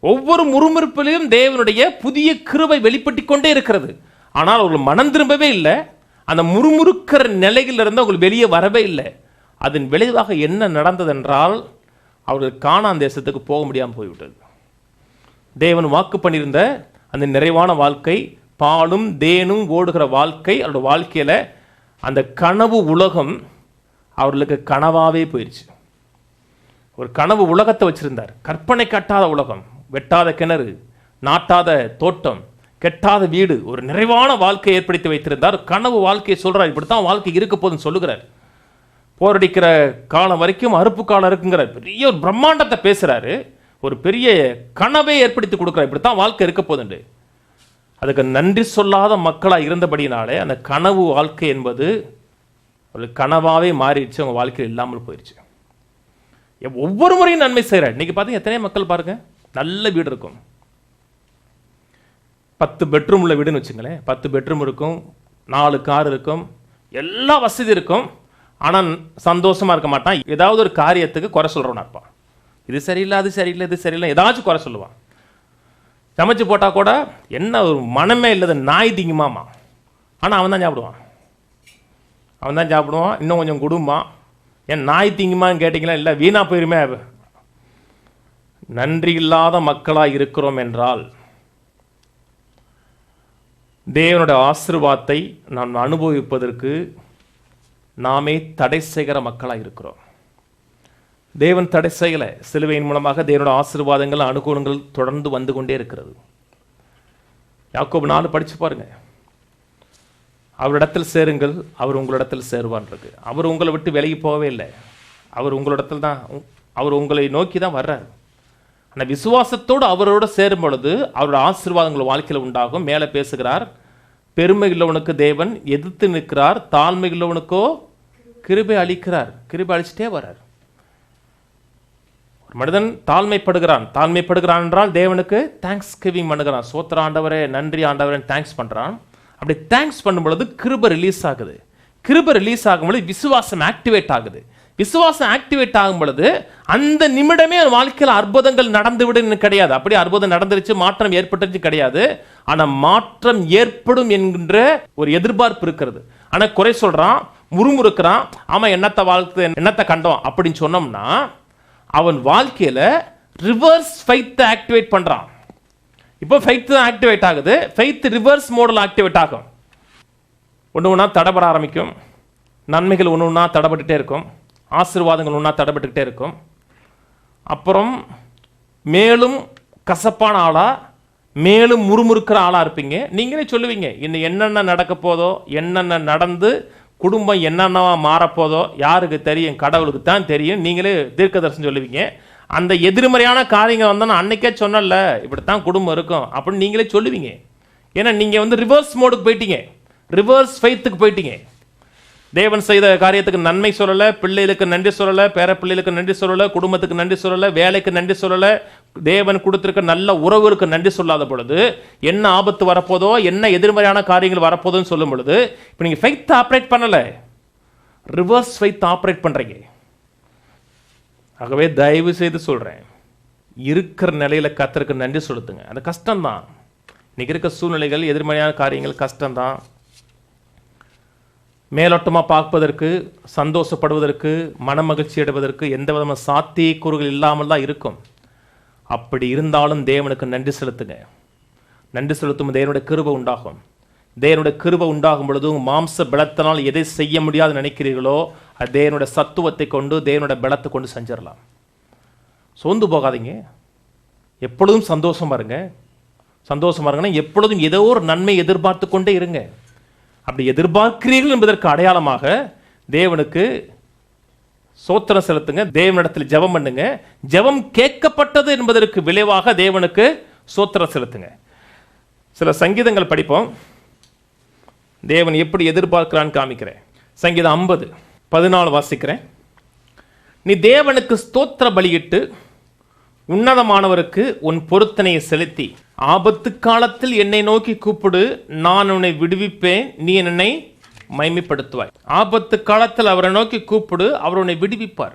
[SPEAKER 1] ஒவ்வொரு முறுமுறுப்பிலையும் தேவனுடைய புதிய கிருபை வெளிப்பட்டு கொண்டே இருக்கிறது. ஆனால் அவர்கள் மனம் திரும்பவே இல்லை. அந்த முறுமுறுக்கிற நிலையிலிருந்து அவர்கள் வெளியே வரவே இல்லை. அதன் விளைவாக என்ன நடந்ததென்றால் அவர்கள் கானான் தேசத்துக்கு போக முடியாமல் போய்விட்டது. தேவன் வாக்கு பண்ணியிருந்த அந்த நிறைவான வாழ்க்கை, பாலும் தேனும் ஓடுகிற வாழ்க்கை, அவருடைய வாழ்க்கையில் அந்த கனவு உலகம் அவர்களுக்கு கனவாகவே போயிடுச்சு. ஒரு கனவு உலகத்தை வச்சிருந்தார், கற்பனை கட்டாத உலகம், வெட்டாத கிணறு, நாட்டாத தோட்டம், கெட்டாத வீடு, ஒரு நிறைவான வாழ்க்கையை ஏற்படுத்தி வைத்திருந்தார். கனவு வாழ்க்கையை சொல்கிறார், இப்படித்தான் வாழ்க்கை இருக்க போதுன்னு சொல்லுகிறார். போரடிக்கிற காலம் வரைக்கும் அறுப்பு காலம் இருக்குங்கிறார். பெரிய ஒரு பிரம்மாண்டத்தை பேசுகிறாரு, ஒரு பெரிய கனவை ஏற்படுத்தி கொடுக்குறார், இப்படித்தான் வாழ்க்கை இருக்க போதுண்டு. அதுக்கு நன்றி சொல்லாத மக்களாக இருந்தபடினாலே அந்த கனவு வாழ்க்கை என்பது ஒரு கனவாகவே மாறிடுச்சு, அவங்க வாழ்க்கையில் இல்லாமல் போயிடுச்சு. ஒவ்வொரு முறையும் நன்மை செய்கிறார். இன்னைக்கு பார்த்தீங்கன்னா எத்தனை மக்கள் பாருங்க, நல்ல வீடு இருக்கும், 10 பெட்ரூம் உள்ள வீடுன்னு வச்சுங்களேன், 10 பெட்ரூம் இருக்கும், 4 கார் இருக்கும், எல்லா வசதி இருக்கும். ஆனால் சந்தோஷமாக இருக்க மாட்டான். ஏதாவது ஒரு காரியத்துக்கு குறை சொல்கிறவனா இருப்பான். இது சரியில்லை, அது சரியில்லை, இது சரியில்லை, ஏதாச்சும் குறை சொல்லுவான். சமைச்சு போட்டால் கூட என்ன ஒரு மனமே இல்லாத நாய் திங்குமாமா. ஆனால் அவன் தான் சாப்பிடுவான், அவன் தான் சாப்பிடுவான். இன்னும் கொஞ்சம் குடும்பம் ஏன் நாய் திங்குமான்னு கேட்டிங்களா? இல்லை, வீணாக போயிருமே. நன்றி இல்லாத மக்களாக இருக்கிறோம் என்றால் தேவனுடைய ஆசீர்வாதத்தை நாம் அனுபவிப்பதற்கு நாமே தடை செய்கிற மக்களாக இருக்கிறோம். தேவன் தடை செய்யலை. சிலுவையின் மூலமாக தேவனுடைய ஆசீர்வாதங்கள், அனுகூலங்கள் தொடர்ந்து வந்து கொண்டே இருக்கிறது. யாக்கோபு 4 படிச்சு பாருங்க. அவரிடத்தில் சேருங்கள், அவர் உங்களிடத்தில் சேருவான் இருக்கு. அவர் உங்களை விட்டு விலகி போகவே இல்லை. அவர் உங்களிடத்தில் தான், அவர் உங்களை நோக்கி தான் வர்றார். ஆனால் விசுவாசத்தோடு அவரோட சேரும் பொழுது அவரோட ஆசீர்வாதங்கள் வாழ்க்கையில் உண்டாகும். மேலே பேசுகிறார், பெருமை உள்ளவனுக்கு தேவன் எதிர்த்து நிற்கிறார், தாழ்மை உள்ளவனுக்கோ கிருபை அளிக்கிறார். கிருபை அளிச்சுட்டே வர்றார். ஒரு மனிதன் தாழ்மைப்படுகிறான் என்றால் தேவனுக்கு தேங்க்ஸ் கிவிங் பண்ணுகிறான். சோத்திர ஆண்டவரே, நன்றி ஆண்டவரே, தேங்க்ஸ் பண்ணுறான். அப்படி தேங்க்ஸ் பண்ணும் பொழுது கிருபை ரிலீஸ் ஆகுது. கிருபை ரிலீஸ் ஆகும் பொழுது விசுவாசம் ஆக்டிவேட் ஆகுது. விசுவாசம் ஆக்டிவேட் ஆகும் பொழுது அந்த நிமிடமே வாழ்க்கையில் அற்புதங்கள் நடந்து விடுன்னு கிடையாது. அப்படி அற்புதம் நடந்துருச்சு, மாற்றம் ஏற்பட்டுச்சு கிடையாது. ஆனால் மாற்றம் ஏற்படும் என்கின்ற ஒரு எதிர்பார்ப்பு இருக்கிறது. ஆனால் குறை சொல்றான், முறுமுறுக்கிறான், ஆமா என்னத்தை கண்டோம் அப்படின்னு சொன்னோம்னா அவன் வாழ்க்கையில ரிவர்ஸ் ஃபெய்த் ஆக்டிவேட் பண்றான். இப்போ ஃபெய்த் ஆக்டிவேட் ஆகுது, ஃபெய்த் ரிவர்ஸ் மோடில் ஆக்டிவேட் ஆகும். ஒன்று ஒன்றா தடைபட ஆரம்பிக்கும். நன்மைகள் ஒன்று ஒன்றா தடைபட்டுட்டே இருக்கும், ஆசீர்வாதங்கள் ஒன்றா தடைபட்டுக்கிட்டே இருக்கும். அப்புறம் மேலும் கசப்பான ஆளா, மேலும் முறுமுறுக்கிற ஆளா இருப்பீங்க. நீங்களே சொல்லுவீங்க, இன்னும் என்னென்ன நடக்க போதோ, என்னென்ன நடந்து குடும்பம் என்னென்னவா மாறப்போதோ யாருக்கு தெரியும்? கடவுளுக்கு தான் தெரியும். நீங்களே தீர்க்கதரிசனம் சொல்லுவீங்க. அந்த எதிர்மறையான காரியங்கள் வந்தால் நான் அன்னைக்கே சொன்னல இப்படித்தான் குடும்பம் இருக்கும் அப்படின்னு நீங்களே சொல்லுவீங்க. ஏன்னா நீங்கள் ரிவர்ஸ் மோடுக்கு போயிட்டீங்க, ரிவர்ஸ் ஃபெய்த்துக்கு போயிட்டீங்க. தேவன் செய்த காரியத்துக்கு நன்மை சொல்லலை, பிள்ளைகளுக்கு நன்றி சொல்லலை, பேர பிள்ளைகளுக்கு நன்றி சொல்லலை, குடும்பத்துக்கு நன்றி சொல்லலை, வேலைக்கு நன்றி சொல்லலை, தேவன் கொடுத்திருக்க நல்ல உறவுகளுக்கு நன்றி சொல்லாத பொழுது என்ன ஆபத்து வரப்போதோ, என்ன எதிர்மறையான காரியங்கள் வரப்போதோன்னு சொல்லும் பொழுது இப்போ நீங்கள் ஃபெய்த் ஆப்ரேட் பண்ணலை, ரிவர்ஸ் ஃபெய்த் ஆப்ரேட் பண்ணுறீங்க. ஆகவே தயவு செய்து சொல்கிறேன், இருக்கிற நிலையில் கர்த்தருக்கு நன்றி செலுத்துங்க. அது கஷ்டம்தான். இன்னைக்கு இருக்க சூழ்நிலைகள், எதிர்மறையான காரியங்கள் கஷ்டம்தான். மேலோட்டமாக பார்ப்பதற்கு, சந்தோஷப்படுவதற்கு, மன மகிழ்ச்சி அடைவதற்கு எந்த விதமான சாத்தியக்கூறுகள் இல்லாமல் தான் இருக்கும். அப்படி இருந்தாலும் தேவனுக்கு நன்றி செலுத்துங்க. நன்றி செலுத்தும் தேவனுடைய கிருபை உண்டாகும். தேவனுடைய கிருபை உண்டாகும் பொழுது மாம்ச பலத்தினால் எதை செய்ய முடியாது நினைக்கிறீர்களோ அது தேவனுடைய சத்துவத்தை கொண்டு, தேவனுடைய பலத்தை கொண்டு செஞ்சிடலாம். சோர்ந்து போகாதீங்க. எப்பொழுதும் சந்தோஷமா இருங்க. சந்தோஷமா இருங்கன்னா எப்பொழுதும் ஏதோ ஒரு நன்மை எதிர்பார்த்து கொண்டே இருங்க. அப்படி எதிர்பார்க்கிறீர்கள் என்பதற்கு அடையாளமாக தேவனுக்கு சோத்திரம் செலுத்துங்க. தேவனிடத்தில் ஜெபம் பண்ணுங்க. ஜெபம் கேட்கப்பட்டது என்பதற்கு விளைவாக தேவனுக்கு சோத்திரம் செலுத்துங்க. சில சங்கீதங்கள் படிப்போம். தேவன் எப்படி எதிர்பார்க்கிறான்னு காமிக்கிறேன். சங்கீதம் 50:14 வாசிக்கிறேன். நீ தேவனுக்கு ஸ்தோத்திர பலியிட்டு உன்னதமானவருக்கு உன் பொருத்தனையை செலுத்தி ஆபத்து காலத்தில் என்னை நோக்கி கூப்பிடு, நான் உன்னை விடுவிப்பேன், நீ என்னை மகிமைப்படுத்துவாய். ஆபத்து காலத்தில் அவரை நோக்கி கூப்பிடு, அவர் உன்னை விடுவிப்பார்.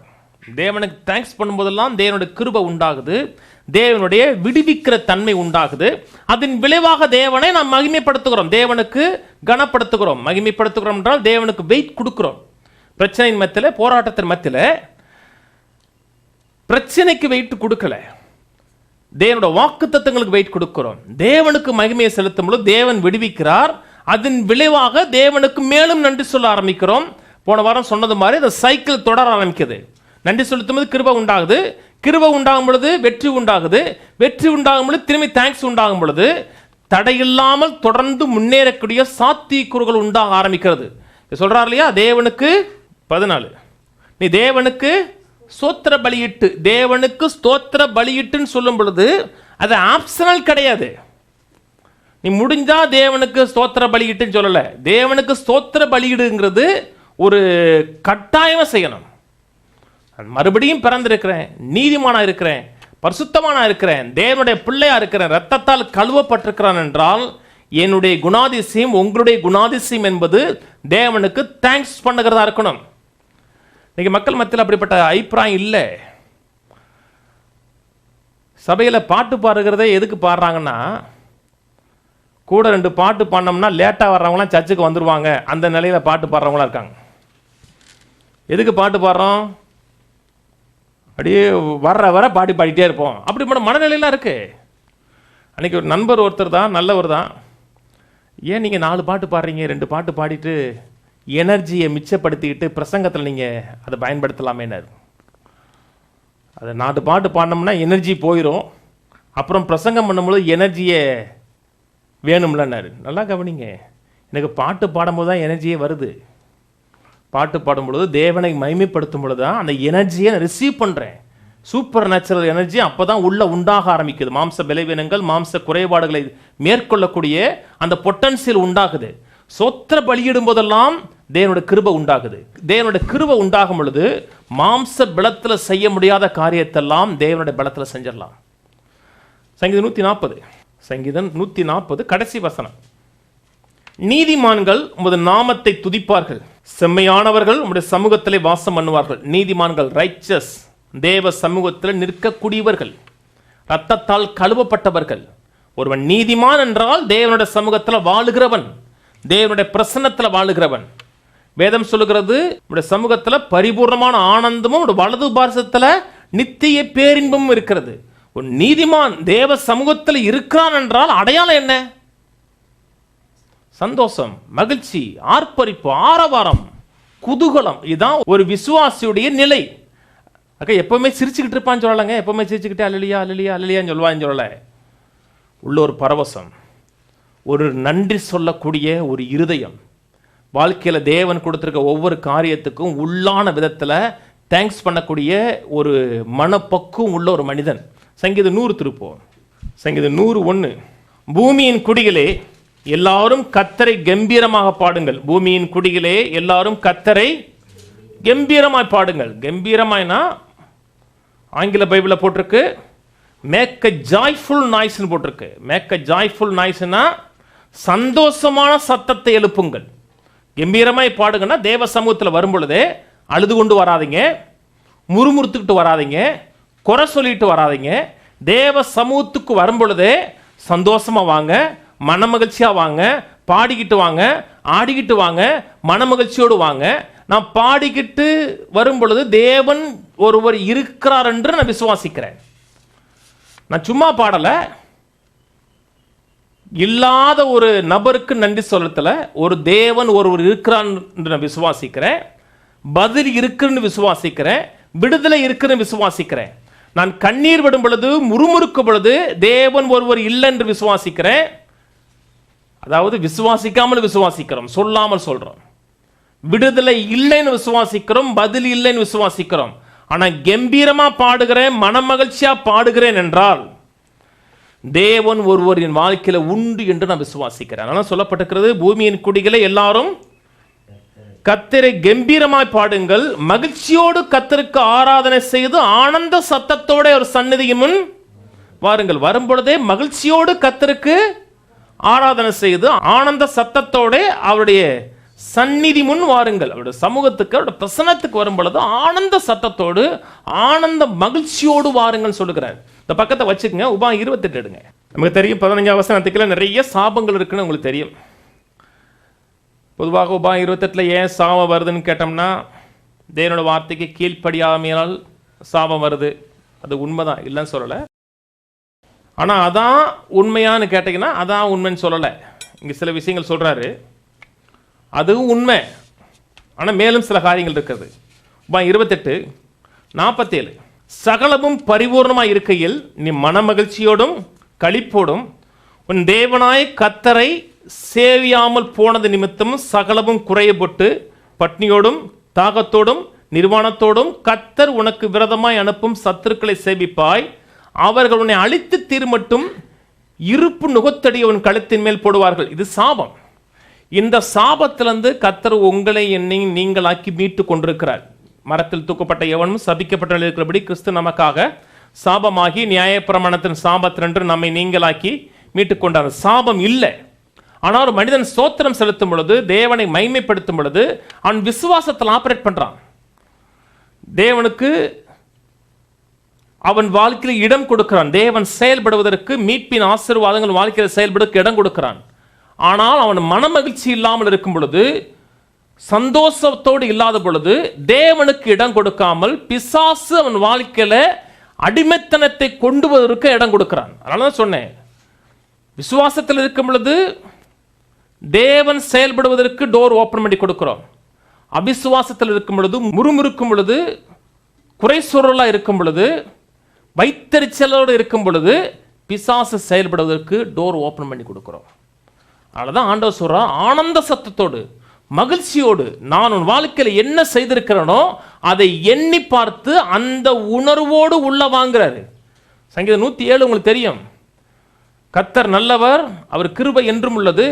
[SPEAKER 1] தேவனுக்கு தேங்க்ஸ் பண்ணும்போதெல்லாம் தேவனுடைய கிருபை உண்டாகுது, தேவனுடைய விடுவிக்கிற தன்மை உண்டாகுது. அதன் விளைவாக தேவனை நாம் மகிமைப்படுத்துகிறோம், தேவனுக்கு கனப்படுத்துகிறோம். மகிமைப்படுத்துகிறோம் என்றால் தேவனுக்கு வெயிட் கொடுக்கிறோம். பிரச்சனையின் மத்தியில், போராட்டத்தின் மத்தியில் பிரச்சனைக்கு வெயிட் கொடுக்கல, தேவனுடைய வாக்குத்தத்தங்களுக்கு வெயிட் கொடுக்கிறோம். தேவனுக்கு மகிமையை செலுத்தும் பொழுது தேவன் விடுவிக்கிறார். அதன் விளைவாக தேவனுக்கு மேலும் நன்றி சொல்ல ஆரம்பிக்கிறோம். போன வாரம் சொன்னது மாதிரி இந்த சைக்கிள் தொடர ஆரம்பிக்குது. நன்றி செலுத்தும் போது கிருபை உண்டாகுது, கிருபை உண்டாகும் பொழுது வெற்றி உண்டாகுது, வெற்றி உண்டாகும் பொழுது திரும்பி தேங்க்ஸ் உண்டாகும் பொழுது தடையில்லாமல் தொடர்ந்து முன்னேறக்கூடிய சாத்தியக்கூறுகள் உண்டாக ஆரம்பிக்கிறது. சொல்றார் இல்லையா, தேவனுக்கு 14 நீ தேவனுக்கு ஸ்தோத்திர பலியிட்டு, தேவனுக்கு ஸ்தோத்திர பலியிட்டுன்னு சொல்லும் பொழுது அது ஆப்ஷனல் கிடையாது. நீ முடிஞ்சா தேவனுக்கு ஸ்தோத்திர பலியிட்டுன்னு சொல்லல, தேவனுக்கு ஸ்தோத்திர பலியிடுங்கிறது ஒரு கட்டாயமா செய்யணும். மறுபடியும் பிறந்திருக்கிறேன், நீதிமானா இருக்கிறேன், பரிசுத்தமானா இருக்கிறேன், தேவனுடைய பிள்ளையா இருக்கிறேன், ரத்தத்தால் கழுவப்பட்டிருக்கிறான் என்றால் என்னுடைய குணாதிசயம், உங்களுடைய குணாதிசயம் என்பது தேவனுக்கு தேங்க்ஸ் பண்ணுகிறதா இருக்கணும். இன்னைக்கு மக்கள் மத்தியில் அப்படிப்பட்ட அபிப்பிராயம் இல்லை. சபையில் பாட்டு பாடுகிறதே எதுக்கு பாடுறாங்கன்னா, கூட 2 பாட்டு பாடினோம்னா லேட்டாக வர்றவங்களாம் சர்ச்சுக்கு வந்துடுவாங்க, அந்த நிலையில் பாட்டு பாடுறவங்களாம் இருக்காங்க. எதுக்கு பாட்டு பாடுறோம்? அப்படியே வர பாடிட்டே இருப்போம், அப்படிப்பட்ட மனநிலையெல்லாம் இருக்கு. அன்றைக்கி ஒரு நண்பர் ஒருத்தர் தான், நல்லவர் தான், ஏன் நீங்கள் 4 பாட்டு பாடுறீங்க, 2 பாட்டு பாடிட்டு எனர்ஜியை மிச்சப்படுத்திக்கிட்டு பிரசங்கத்தில் நீங்கள் அதை பயன்படுத்தலாமேனார். அதை 4 பாட்டு பாடினோம்னா எனர்ஜி போயிடும், அப்புறம் பிரசங்கம் பண்ணும்போது எனர்ஜியை வேணும்லன்னாரு. நல்லா கவனிங்க, எனக்கு பாட்டு பாடும்போது தான் எனர்ஜியே வருது. பாட்டு பாடும்பொழுது தேவனை மகிமைப்படுத்தும் பொழுது தான் அந்த எனர்ஜியை ரிசீவ் பண்ணுறேன். சூப்பர் நேச்சுரல் எனர்ஜி அப்போ தான் உள்ள உண்டாக ஆரம்பிக்குது. மாம்ச பலவீனங்கள், மாம்ச குறைபாடுகளை மேற்கொள்ளக்கூடிய அந்த பொட்டன்சியல் உண்டாகுது. சோத்திர பலியிடும் போதெல்லாம் தேவனுடைய கிருபை உண்டாகுது. தேவனுடைய கிருபை உண்டாகும் பொழுது மாம்ச பலத்தில் செய்ய முடியாத காரியத்தெல்லாம் தேவனுடைய பலத்தில் செஞ்சிடலாம். சங்கீதம் 140, சங்கீதம் 140 கடைசி வசனம். நீதிமான்கள் உமது நாமத்தை துதிப்பார்கள், செம்மையானவர்கள் உம்முடைய சமூகத்திலே வாசம் பண்ணுவார்கள். நீதிமான்கள், ரைச்சஸ், தேவ சமூகத்தில் நிற்கக்கூடியவர்கள், ரத்தத்தால் கழுவப்பட்டவர்கள். ஒருவன் நீதிமான் என்றால் தேவனுடைய சமூகத்தில் வாழுகிறவன், தேவனுடைய பிரசன்னத்தில் வாழுகிறவன். வேதம் சொல்லுகிறது, உடைய சமூகத்தில் பரிபூர்ணமான ஆனந்தமும் வலது பார்சத்தில் நித்திய பேரின்பமும் இருக்கிறது. ஒரு நீதிமான் தேவ சமூகத்தில் இருக்கிறான் என்றால் அடையாளம் என்ன? சந்தோஷம், மகிழ்ச்சி, ஆர்ப்பரிப்பு, ஆரவாரம், குதூகலம். இதுதான் ஒரு விசுவாசியுடைய நிலை. எப்பவுமே சிரிச்சுக்கிட்டு இருப்பான்னு சொல்லலைங்க, எப்பவுமே சிரிச்சுக்கிட்டே அல்லலியா அல்லலியா அல்லலியான்னு சொல்லுவான்னு சொல்லலை. உள்ள ஒரு பரவசம், ஒரு நன்றி சொல்லக்கூடிய ஒரு இருதயம். வாழ்க்கையில் தேவன் கொடுத்துருக்க ஒவ்வொரு காரியத்துக்கும் உள்ளான விதத்தில் தேங்க்ஸ் பண்ணக்கூடிய ஒரு மனப்பக்குவம் உள்ள ஒரு மனிதன். சங்கீதம் 100 திருப்போம். சங்கீதம் 101. பூமியின் குடிகளே எல்லாரும் கர்த்தரை கம்பீரமாக பாடுங்கள். பூமியின் குடிகளே எல்லாரும் கர்த்தரை கம்பீரமாய் பாடுங்கள். கம்பீரமாய்னா ஆங்கில பைபிளில் போட்டிருக்கு மேக் அ ஜாய்ஃபுல் நாய்ஸ்னு போட்டிருக்கு. மேக் அ ஜாய்ஃபுல் நாய்ஸ்னா சந்தோஷமான சத்தத்தை எழுப்புங்கள். கம்பீரமாய் பாடுங்கன்னா தேவ சமூகத்தில் வரும் பொழுதே அழுது கொண்டு வராதிங்க, முறுமுறுத்துக்கிட்டு வராதிங்க, குறை சொல்லிட்டு வராதிங்க. தேவ சமூகத்துக்கு வரும் பொழுதே சந்தோஷமா வாங்க, மன மகிழ்ச்சியா வாங்க, பாடிக்கிட்டு வாங்க, ஆடிக்கிட்டு வாங்க, மன மகிழ்ச்சியோடு வாங்க. நான் பாடிக்கிட்டு வரும் பொழுது தேவன் ஒருவர் இருக்கிறார் என்று நான் விசுவாசிக்கிறேன். நான் சும்மா பாடலை, இல்லாத ஒரு நபருக்கு நன்றி சொல்லத்துல ஒரு தேவன் ஒருவர் இருக்கிறான் என்று நான் விசுவாசிக்கிறேன். பதில் இருக்குன்னு விசுவாசிக்கிறேன். விடுதலை இருக்குன்னு விசுவாசிக்கிறேன். நான் கண்ணீர் விடும் பொழுது, முறுமுறுக்கும் பொழுது தேவன் ஒருவர் இல்லை என்று விசுவாசிக்கிறேன். அதாவது விசுவாசிக்காமல் விசுவாசிக்கிறோம், சொல்லாமல் சொல்றோம். விடுதலை இல்லைன்னு விசுவாசிக்கிறோம், பதில் இல்லைன்னு விசுவாசிக்கிறோம். ஆனா கம்பீரமா பாடுகிறேன், மன மகிழ்ச்சியா பாடுகிறேன் என்றால் தேவன் ஒருவரின் வாழ்க்கையில உண்டு என்று நான் விசுவாசிக்கிறேன். அதனால சொல்லப்பட்டிருக்கிறது, பூமியின் குடிகளை எல்லாரும் கர்த்தரை கம்பீரமாய் பாடுங்கள், மகிழ்ச்சியோடு கர்த்தருக்கு ஆராதனை செய்து ஆனந்த சத்தத்தோட ஒரு சந்நிதியின் முன் வாருங்கள். வரும்பொழுதே மகிழ்ச்சியோடு கர்த்தருக்கு ஆராதனை செய்து ஆனந்த சத்தத்தோட அவருடைய சந்நிதி முன் வாருங்கள். அவருடைய சமூகத்துக்கு, அவருடைய பிரசன்னத்துக்கு வரும் பொழுது ஆனந்த சத்தத்தோடு ஆனந்த மகிழ்ச்சியோடு வாருங்கள் சொல்லுகிறார். இந்த பக்கத்தை வச்சுக்கோங்க. உபாகம் 28 எடுங்க. நமக்கு தெரியும் 15ஆம் வசனத்துக்குள்ள நிறைய சாபங்கள் இருக்குன்னு உங்களுக்கு தெரியும். பொதுவாக உபாகம் 28 ஏன் சாபம் வருதுன்னு கேட்டோம்னா, தேவனோட வார்த்தைக்கு கீழ்ப்படியாமையால் சாபம் வருது. அது உண்மைதான், இல்லைன்னு சொல்லலை. ஆனால் அதான் உண்மையான்னு கேட்டீங்கன்னா அதான் உண்மைன்னு சொல்லலை. இங்கே சில விஷயங்கள் சொல்கிறாரு, அதுவும் உண்மை. ஆனால் மேலும் சில காரியங்கள் இருக்குது. 28:47 சகலமும் பரிபூர்ணமாய் இருக்கையில் நீ மன மகிழ்ச்சியோடும் களிப்போடும் உன் தேவனாய் கர்த்தரை சேவியாமல் போனது நிமித்தம் சகலமும் குறையப்பட்டு பட்னியோடும் தாகத்தோடும் நிர்வாணத்தோடும் கர்த்தர் உனக்கு விரதமாய் அனுப்பும் சத்துருக்களை சேவிப்பாய். அவர்கள் உன்னை அழித்து தீர்மட்டும் இருப்பு நுகத்தடி உன் கழுத்தின் மேல் போடுவார்கள். இது சாபம். இந்த சாபத்திலிருந்து கர்த்தர் உங்களை என்னை நீங்களாக்கி மீட்டு கொண்டிருக்கிறார். மரத்தில் தூக்கப்பட்ட எவனும் சபிக்கப்பட்ட இருக்கிறபடி கிறிஸ்து நமக்காக சாபமாகி நியாயப்பிரமாணத்தின் சாபத்தினின்று நம்மை நீங்களாக்கி மீட்டு கொண்டார். சாபம் இல்லை. ஆனால் ஒரு மனிதன் ஸ்தோத்திரம் செலுத்தும் பொழுது, தேவனை மைமைப்படுத்தும் பொழுது அவன் விசுவாசத்தில் ஆபரேட் பண்றான். தேவனுக்கு அவன் வாழ்க்கையில் இடம் கொடுக்கிறான். தேவன் செயல்படுவதற்கு, மீட்பின் ஆசீர்வாதங்கள் வாழ்க்கையில் செயல்படுவதற்கு இடம் கொடுக்கிறான். ஆனால் அவன் மன மகிழ்ச்சி இல்லாமல் இருக்கும் பொழுது, சந்தோஷத்தோடு இல்லாத பொழுது, தேவனுக்கு இடம் கொடுக்காமல் பிசாசு அவன் வாழ்க்கையில அடிமைத்தனத்தை கொண்டு வருவதற்கு இடம் கொடுக்கிறான். அதனால தான் சொன்னேன், விசுவாசத்தில் இருக்கும் பொழுது தேவன் செயல்படுவதற்கு டோர் ஓப்பன் பண்ணி கொடுக்கிறோம். அபிசுவாசத்தில் இருக்கும் பொழுது, முறுமுறுக்கும் பொழுது, குறை சொறலா இருக்கும் பொழுது, வைத்தறிச்சலோடு இருக்கும் பொழுது பிசாசு செயல்படுவதற்கு டோர் ஓப்பன் பண்ணி கொடுக்கிறோம். அதனாலதான் ஆண்டவர் சொல்றார், ஆனந்த சத்தத்தோடு மகிழ்ச்சியோடு நான் உன் வாழ்க்கையில் என்ன செய்திருக்கிறேனோ அதை எண்ணி பார்த்து அந்த உணர்வோடு உள்ள வாங்குறாரு. சங்கீதம் 107 உங்களுக்கு தெரியும். கர்த்தர் நல்லவர், அவர் கிருபை என்றும் உள்ளது.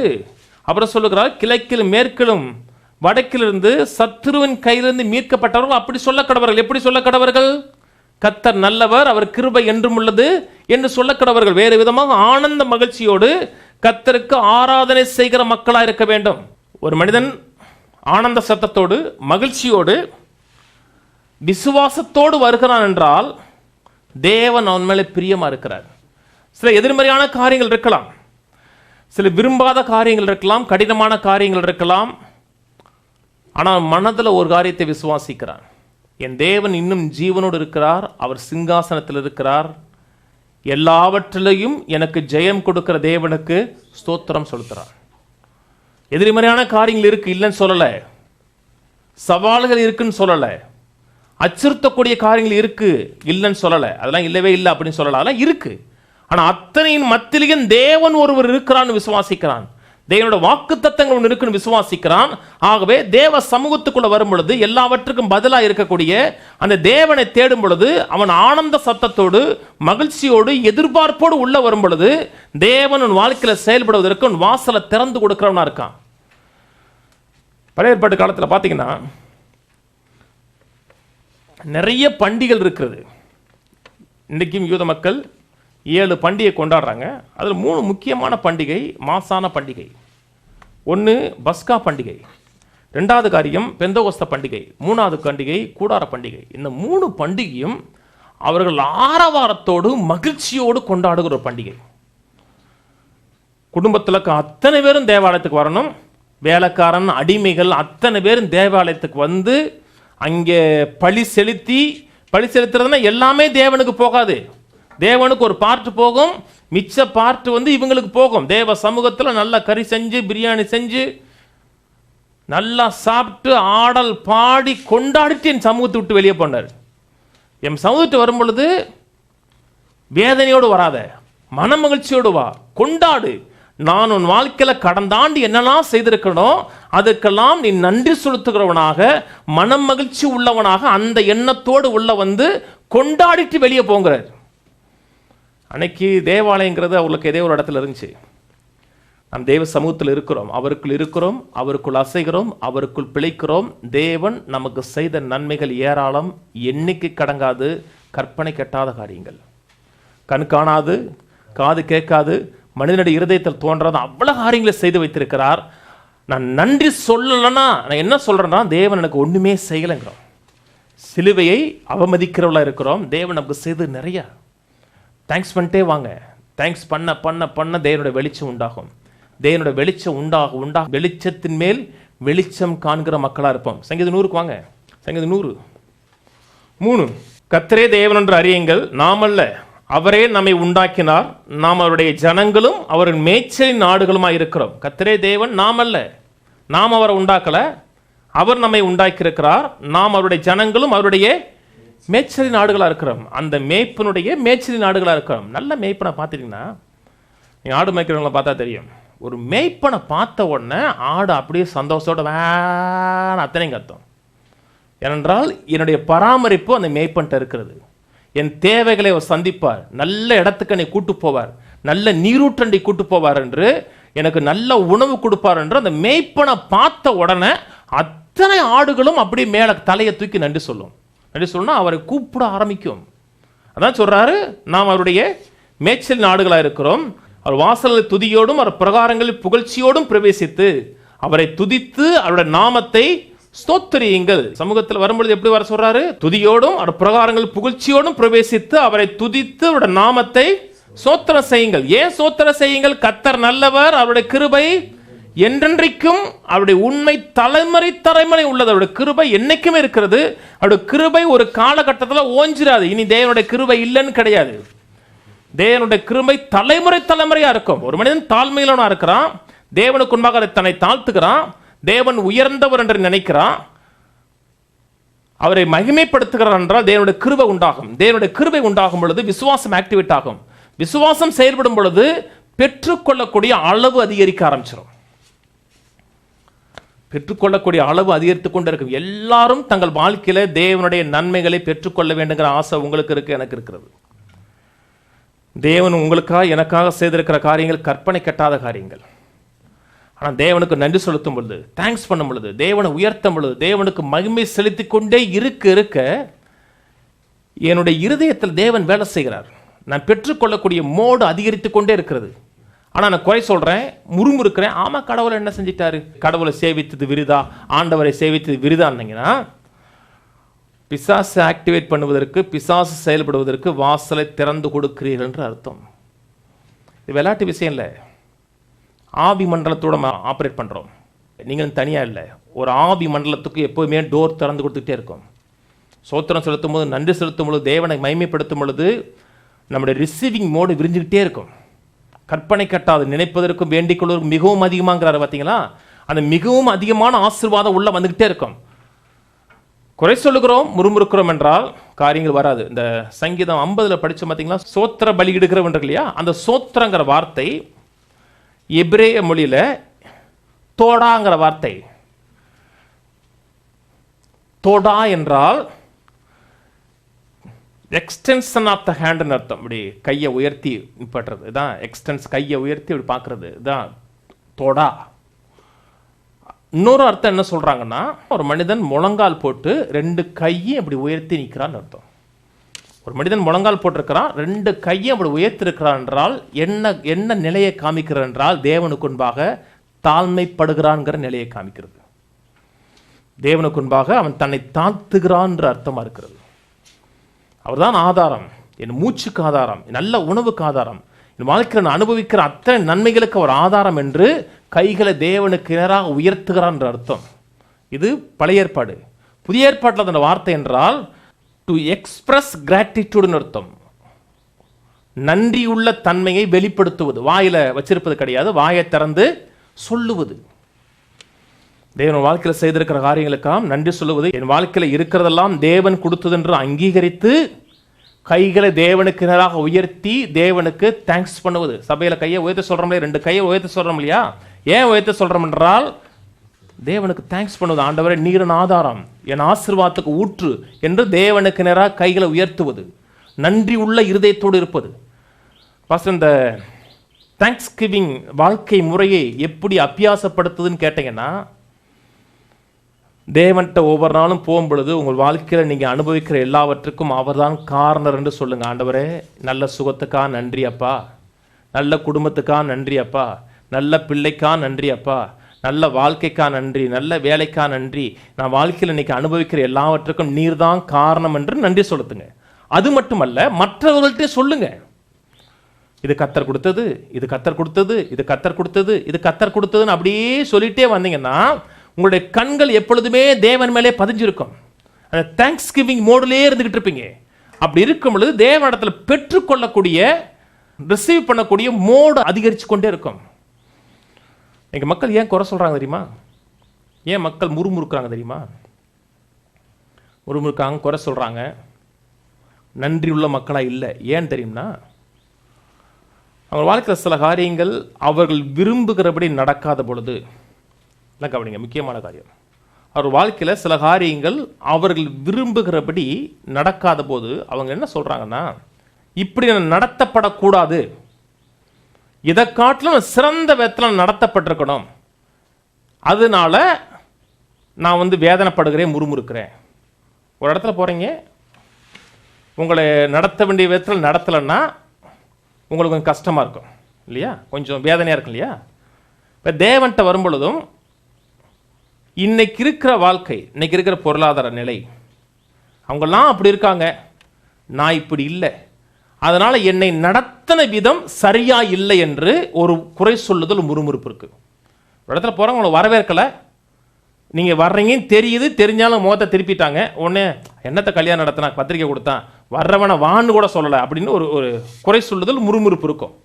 [SPEAKER 1] அவர் சொல்லுகிறார், கிழக்கிலும் மேற்கிலும் வடக்கிலிருந்து சத்துருவின் கையிலிருந்து மீட்கப்பட்டவர்கள் அப்படி சொல்ல கடவர்கள். எப்படி சொல்ல கடவர்கள்? கர்த்தர் நல்லவர், அவர் கிருபை என்றும் உள்ளது என்று சொல்ல கடவர்கள். வேறு விதமாக ஆனந்த மகிழ்ச்சியோடு கர்த்தருக்கு ஆராதனை செய்கிற மக்களாக இருக்க வேண்டும். ஒரு மனிதன் ஆனந்த சத்தத்தோடு மகிழ்ச்சியோடு விசுவாசத்தோடு வருகிறான் என்றால் தேவன் அவன் மேலே பிரியமா இருக்கிறார். சில எதிர்மறையான காரியங்கள் இருக்கலாம், சில விரும்பாத காரியங்கள் இருக்கலாம், கடினமான காரியங்கள் இருக்கலாம். ஆனால் மனதில் ஒரு காரியத்தை விசுவாசிக்கிறான், என் தேவன் இன்னும் ஜீவனோடு இருக்கிறார், அவர் சிங்காசனத்தில் இருக்கிறார், எல்லாவற்றிலையும் எனக்கு ஜெயம் கொடுக்கிற தேவனுக்கு ஸ்தோத்திரம் செலுத்துறார். எதிர்மறையான காரியங்கள் இருக்கு, இல்லைன்னு சொல்லல. சவால்கள் இருக்குன்னு சொல்லல. அச்சுறுத்தக்கூடிய காரியங்கள் இருக்கு, இல்லைன்னு சொல்லல. அதெல்லாம் இல்லவே இல்லை அப்படின்னு சொல்லல, அதெல்லாம் இருக்கு. ஆனா அத்தனையின் மத்தியிலும் தேவன் ஒருவர் இருக்கிறான்னு விசுவாசிக்கிறான். தேவனோட வாக்குத்தத்தங்கள் ஒன்று இருக்குன்னு விசுவாசிக்கிறான். ஆகவே தேவ சமூகத்துக்குள்ள வரும் பொழுது எல்லாவற்றுக்கும் பதிலாக இருக்கக்கூடிய அந்த தேவனை தேடும் பொழுது அவன் ஆனந்த சத்தத்தோடு மகிழ்ச்சியோடு எதிர்பார்ப்போடு உள்ள வரும் பொழுது தேவன் உன் வாழ்க்கையில் செயல்படுவதற்கு உன் வாசலை திறந்து கொடுக்கிறவனா இருக்கான். பழைய ஏற்பாட்டு காலத்தில் பார்த்தீங்கன்னா நிறைய பண்டிகைகள் இருக்கிறது. இன்றைக்கும் யூத மக்கள் 7 பண்டிகை கொண்டாடுறாங்க. அதில் 3 முக்கியமான பண்டிகை மாசான பண்டிகை. ஒன்று பஸ்கா பண்டிகை, 2வது காரியம் பெந்தகோஸ்த பண்டிகை, 3வது பண்டிகை கூடார பண்டிகை. இந்த 3 பண்டிகையும் அவர்கள் ஆரவாரத்தோடு மகிழ்ச்சியோடு கொண்டாடுகிற ஒரு பண்டிகை. குடும்பத்தில் அத்தனை பேரும் தேவாலயத்துக்கு வரணும். வேலைக்காரன் அடிமைகள் அத்தனை பேரும் தேவாலயத்துக்கு வந்து அங்கே பழி செலுத்துறதுன்னா எல்லாமே தேவனுக்கு போகாது. தேவனுக்கு ஒரு பார்ட் போகும், மிச்ச பார்ட் இவங்களுக்கு போகும். தேவ சமூகத்தில் நல்லா கறி செஞ்சு பிரியாணி செஞ்சு நல்லா சாப்பிட்டு ஆடல் பாடி கொண்டாடிட்டு என் சமூகத்தை விட்டு வெளியே போனார். என் சமூகத்தை வரும் பொழுது வேதனையோடு வராத, மன மகிழ்ச்சியோடு வா, கொண்டாடு. நான் உன் வாழ்க்கையில் கடந்தாண்டு என்னெல்லாம் செய்திருக்கணும் அதுக்கெல்லாம் நீ நன்றி செலுத்துகிறவனாக மன மகிழ்ச்சி உள்ளவனாக அந்த எண்ணத்தோடு உள்ள கொண்டாடிட்டு வெளியே போங்கிறார். அன்னைக்கு தேவாலயங்கிறது அவங்களுக்கு ஏதோ ஒரு இடத்துல இருந்துச்சு. நம் தேவ சமூகத்தில் இருக்கிறோம், அவருக்குள் இருக்கிறோம், அவருக்குள் அசைகிறோம், அவருக்குள் பிழைக்கிறோம். தேவன் நமக்கு செய்த நன்மைகள் ஏராளம், எண்ணிக்கை கடங்காது, கற்பனை கெட்டாத காரியங்கள். கண் காணாது, காது கேட்காது, மனிதனுடைய இருதயத்தில் தோன்றாத அவ்வளவு காரியங்களை செய்து வைத்திருக்கிறார். நான் நன்றி சொல்லலைன்னா நான் என்ன சொல்றேன்னா தேவன் எனக்கு ஒண்ணுமே செய்யலைங்கிறோம். சிலுவையை அவமதிக்கிறவளா இருக்கிறோம். தேவன் நமக்கு செய்து நிறைய தேங்க்ஸ் பண்ணிட்டே வாங்க. தேங்க்ஸ் பண்ண பண்ண பண்ண தேவனுடைய வெளிச்சம் உண்டாகும். தேவனுடைய வெளிச்சம் உண்டாக வெளிச்சத்தின் மேல் வெளிச்சம் காண்கிற மக்களா இருப்போம். சங்கீதம் 100க்கு வாங்க. சங்கீதம் 100:3. கர்த்தரே தேவன் என்று அறியுங்கள், நாம் அல்ல, அவரே நம்மை உண்டாக்கினார், நாம் அவருடைய ஜனங்களும் அவரின் மேய்ச்சலின் நாடுகளுமா இருக்கிறோம். கர்த்தரே தேவன், நாம் அல்ல, நாம் அவரை உண்டாக்கல, அவர் நம்மை உண்டாக்கியிருக்கிறார், நாம் அவருடைய ஜனங்களும் அவருடைய மேய்ச்சலி நாடுகளா இருக்கிறோம். அந்த மேய்ப்பனுடைய மேய்ச்சலி நாடுகளா இருக்கிறோம். நல்ல மேய்ப்பனை பார்த்துட்டீங்கன்னா, நீங்க ஆடு மேய்க்கிறவங்களை பார்த்தா தெரியும். ஒரு மேய்ப்பனை பார்த்த உடனே ஆடு அப்படியே சந்தோஷத்தோட வேண அத்தனையும் கத்தும். ஏனென்றால் என்னுடைய பராமரிப்பு அந்த மேய்ப்பன்ட்ட இருக்கிறது. என் தேவைகளை அவர் சந்திப்பார், நல்ல இடத்துக்கு என்னை கூட்டு போவார், நல்ல நீரூற்றண்டை கூட்டு போவார் என்று, எனக்கு நல்ல உணவு கொடுப்பார் என்று அந்த மேய்ப்பனை பார்த்த உடனே அத்தனை ஆடுகளும் அப்படி மேல தலையை தூக்கி நன்றி சொல்லும். நன்றி சொன்னா அவரை கூப்பிட ஆரம்பிக்கும். அதான் சொல்றாரு, நாம் அவருடைய மேய்ச்சல் நாடுகளா இருக்கிறோம். அவர் வாசலில் துதியோடும் அவர் பிரகாரங்களில் புகழ்ச்சியோடும் பிரவேசித்து அவரை துதித்து அவருடைய நாமத்தை ஸ்தோத்திரியுங்கள். சமூகத்தில் வரும்பொழுது எப்படி வர சொல்றாரு? துதியோடும் அவர் பிரகாரங்கள் புகழ்ச்சியோடும் பிரவேசித்து அவரை துதித்து அவருடைய நாமத்தை சோத்திரம் செய்யுங்கள். ஏன் சோத்திரம் செய்யுங்கள்? கர்த்தர் நல்லவர், அவருடைய கிருபை என்றென்றைக்கும், அவருடைய உண்மை தலைமுறை உள்ளது. அவருடைய கிருபை என்னைக்குமே இருக்கிறது. அவருடைய கிருபை ஒரு காலகட்டத்தில் ஓஞ்சிராது. இனி தேவனுடைய கிருபை இல்லைன்னு கிடையாது. தேவனுடைய கிருபை தலைமுறையா இருக்கும். ஒரு மனிதன் தாழ்மையிலனா இருக்கிறான், தேவனுக்கு முன்பாக தன்னை தாழ்த்துகிறான், தேவன் உயர்ந்தவர் என்று நினைக்கிறான், அவரை மகிமைப்படுத்துகிறார் என்றால் தேவனுடைய கிருபை உண்டாகும். தேவனுடைய கிருபை உண்டாகும் பொழுது விசுவாசம் ஆக்டிவேட் ஆகும். விசுவாசம் செயல்படும் பொழுது பெற்றுக்கொள்ளக்கூடிய அளவு அதிகரிக்க ஆரம்பிச்சிடும். பெற்றுக்கொள்ளக்கூடிய அளவு அதிகரித்துக் கொண்டு இருக்கும். எல்லாரும் தங்கள் வாழ்க்கையில தேவனுடைய நன்மைகளை பெற்றுக்கொள்ள வேண்டுங்கிற ஆசை உங்களுக்கு இருக்கு, எனக்கு இருக்கிறது. தேவன் உங்களுக்காக எனக்காக செய்திருக்கிற காரியங்கள் கற்பனை கட்டாத காரியங்கள். ஆனால் தேவனுக்கு நன்றி செலுத்தும் பொழுது, தேங்க்ஸ் பண்ணும் பொழுது, தேவனை உயர்த்தும் பொழுது, தேவனுக்கு மகிமை செலுத்தி கொண்டே இருக்க என்னுடைய இருதயத்தில் தேவன் வேலை செய்கிறார். நான் பெற்றுக்கொள்ளக்கூடிய மோடு அதிகரித்து கொண்டே இருக்கிறது. ஆனால் நான் குறை சொல்றேன், முறுமுறுக்கிறேன். ஆமா, கடவுளை என்ன செஞ்சிட்டாரு? கடவுளை சேவித்தது விருதா, ஆண்டவரை சேவித்தது விருதான்னீங்கன்னா, பிசாசு ஆக்டிவேட் பண்ணுவதற்கு, பிசாசு செயல்படுவதற்கு வாசலை திறந்து கொடுக்கிறீர்கள் என்று அர்த்தம். இது விளையாட்டு விஷயம் இல்லை. ஆவி மண்டலத்தோட ஆப்ரேட் பண்றோம். நீங்களும் தனியா இல்லை, ஒரு ஆவி மண்டலத்துக்கு எப்போதுமே டோர் திறந்து கொடுத்துட்டே இருக்கும். சோத்திரம் செலுத்தும் போது, நன்றி செலுத்தும் பொழுது, தேவனை மகிமைப்படுத்தும் பொழுது நம்முடைய ரிசீவிங் மோடு விரிஞ்சுக்கிட்டே இருக்கும். கற்பனை கட்டாது, நினைப்பதற்கும் வேண்டிக் கொள்வதற்கும் மிகவும் அதிகமாங்கிறாரு பார்த்தீங்களா? அந்த மிகவும் அதிகமான ஆசீர்வாதம் உள்ள வந்துகிட்டே இருக்கும். குறை சொல்லுகிறோம், முறுமுறுக்கிறோம் என்றால் காரியங்கள் வராது. இந்த சங்கீதம் 50 படிச்சோம் பார்த்தீங்களா? சோத்திர பலியிடுகிறவன் இல்லையா? அந்த சோத்திரங்கிற வார்த்தை எபிரேய மொழியில தோடாங்கிற வார்த்தை. தோடா என்றால் எக்ஸ்டென்ஷன் ஆஃப் த ஹேண்ட்னு அர்த்தம். இப்படி கையை உயர்த்தி பட்டுறது இதான் எக்ஸ்டென்ஸ், கையை உயர்த்தி இப்படி பார்க்கறது இதுதான் தோடா. இன்னொரு அர்த்தம் என்ன சொல்றாங்கன்னா, ஒரு மனிதன் முழங்கால் போட்டு 2 கையும் இப்படி உயர்த்தி நிற்கிறான்னு அர்த்தம். ஒரு மனிதன் முழங்கால் போட்டிருக்கிறான், 2 கையும் அப்படி உயர்த்திருக்கிறான் என்றால் என்ன நிலையை காமிக்கிறார் என்றால், தேவனுக்கு முன்பாக தாழ்மைப்படுகிறான்ங்கிற நிலையை காமிக்கிறது. தேவனுக்கு முன்பாக அவன் தன்னை தாழ்த்துகிறான் என்ற அர்த்தமா இருக்கிறது. அவர்தான் ஆதாரம், என் மூச்சுக்கு ஆதாரம், நல்ல உணவுக்கு ஆதாரம், என் வாழ்க்கையில் நான் அனுபவிக்கிற அத்தனை நன்மைகளுக்கு அவர் ஆதாரம் என்று கைகளை தேவனுக்கு நேராக உயர்த்துகிறான் என்ற அர்த்தம். இது பழைய ஏற்பாடு. புதிய ஏற்பாட்டில் அந்த வார்த்தை என்றால் டு எக்ஸ்பிரஸ் கிராட்டிடியூடுன்னு அர்த்தம். நன்றியுள்ள தன்மையை வெளிப்படுத்துவது, வாயில வச்சிருப்பது கிடையாது, வாயை திறந்து சொல்லுவது. தேவன் வாழ்க்கையில் செய்திருக்கிற காரியங்களுக்காம் நன்றி சொல்லுவது, என் வாழ்க்கையில் இருக்கிறதெல்லாம் தேவன் கொடுத்தது என்று அங்கீகரித்து கைகளை தேவனுக்கு நேராக உயர்த்தி தேவனுக்கு தேங்க்ஸ் பண்ணுவது. சபையில் கையை உயர்த்த சொல்றோம் இல்லையா, 2 கையை உயர்த்த சொல்றோம் இல்லையா. ஏன் உயர்த்த சொல்றோம் என்றால் தேவனுக்கு தேங்க்ஸ் பண்ணுவது. ஆண்டவரே நீரின் ஆதாரம், என் ஆசீர்வாதத்துக்கு ஊற்று என்று தேவனுக்கு நேராக கைகளை உயர்த்துவது, நன்றி உள்ள இருதயத்தோடு இருப்பது. பாஸ்டர், இந்த தேங்க்ஸ் கிவிங் வாழ்க்கை முறையை எப்படி அபியாசப்படுத்துதுன்னு கேட்டீங்கன்னா, தேவன்கிட்ட ஒவ்வொரு நாளும் போகும்பொழுது உங்கள் வாழ்க்கையில் நீங்கள் அனுபவிக்கிற எல்லாவற்றுக்கும் அவர் தான் காரணர் என்று சொல்லுங்க. ஆண்டவரே நல்ல சுகத்துக்கா நன்றி அப்பா, நல்ல குடும்பத்துக்கா நன்றி அப்பா, நல்ல பிள்ளைக்கா நன்றி அப்பா, நல்ல வாழ்க்கைக்கா நன்றி, நல்ல வேலைக்கா நன்றி, நான் வாழ்க்கையில் இன்னைக்கு அனுபவிக்கிற எல்லாவற்றுக்கும் நீர் தான் காரணம் என்று நன்றி சொல்லுங்க. அது மட்டுமல்ல, மற்றவர்கள்ட்ட சொல்லுங்க, இது கர்த்தர் கொடுத்தது, இது கர்த்தர் கொடுத்தது, இது கர்த்தர் கொடுத்தது, இது கர்த்தர் கொடுத்ததுன்னு அப்படியே சொல்லிட்டே வந்தீங்கன்னா உங்களுடைய கண்கள் எப்பொழுதுமே தேவன் மேலே பதிஞ்சிருக்கும். அந்த தேங்க்ஸ் கிவிங் மோடிலே இருந்துகிட்டு இருப்பீங்க. அப்படி இருக்கும் பொழுது தேவனிடத்துல பெற்றுக்கொள்ளக்கூடிய, ரிசீவ் பண்ணக்கூடிய மோடு அதிகரிச்சு கொண்டே இருக்கும். எங்க மக்கள் ஏன் குறை சொல்றாங்க தெரியுமா? ஏன் மக்கள் முறுமுறுக்கிறாங்க தெரியுமா? முறுமுறுக்காங்க, குறை சொல்றாங்க, நன்றி உள்ள மக்களா இல்லை. ஏன் தெரியும்னா, அவங்க வாழ்க்கையில் சில காரியங்கள் அவர்கள் விரும்புகிறபடி நடக்காத பொழுது, கவனிங்க, முக்கியமான காரியம், அவர் வாழ்க்கையில் சில காரியங்கள் அவர்கள் விரும்புகிறபடி நடக்காத போது அவங்க என்ன சொல்றாங்கன்னா, இப்படி நடத்தப்படக்கூடாது, இதை காட்டிலும் சிறந்த விதத்தில் நடத்தப்பட்டிருக்கணும், அதனால நான் வேதனைப்படுகிறேன், முறுமுறுக்கிறேன். ஒரு இடத்துல போறீங்க, உங்களை நடத்த வேண்டிய விதத்தில் நடத்தலைன்னா உங்களுக்கு கொஞ்சம் கஷ்டமா இருக்கும் இல்லையா, கொஞ்சம் வேதனையா இருக்கும் இல்லையா. இப்போ தேவன்கிட்ட வரும்பொழுதும் இன்னைக்கு இருக்கிற வாழ்க்கை, இன்னைக்கு இருக்கிற பொருளாதார நிலை, அவங்கெல்லாம் அப்படி இருக்காங்க, நான் இப்படி இல்லை, அதனால என்னை நடத்தின விதம் சரியா இல்லை என்று ஒரு குறை சொல்லுதல், முறுமுறுப்பு இருக்கு. ஒரு இடத்துல போறவங்க உங்களை வரவேற்கலை, நீங்க வர்றீங்கன்னு தெரியுது, தெரிஞ்சாலும் முகத்தை திருப்பிட்டாங்க, உடனே என்னத்தை கல்யாணம் நடத்தினா, பத்திரிக்கை கொடுத்தான், வர்றவனை வான்னு கூட சொல்லலை அப்படின்னு ஒரு குறை சொல்லுதல், முறுமுறுப்பு இருக்கும்.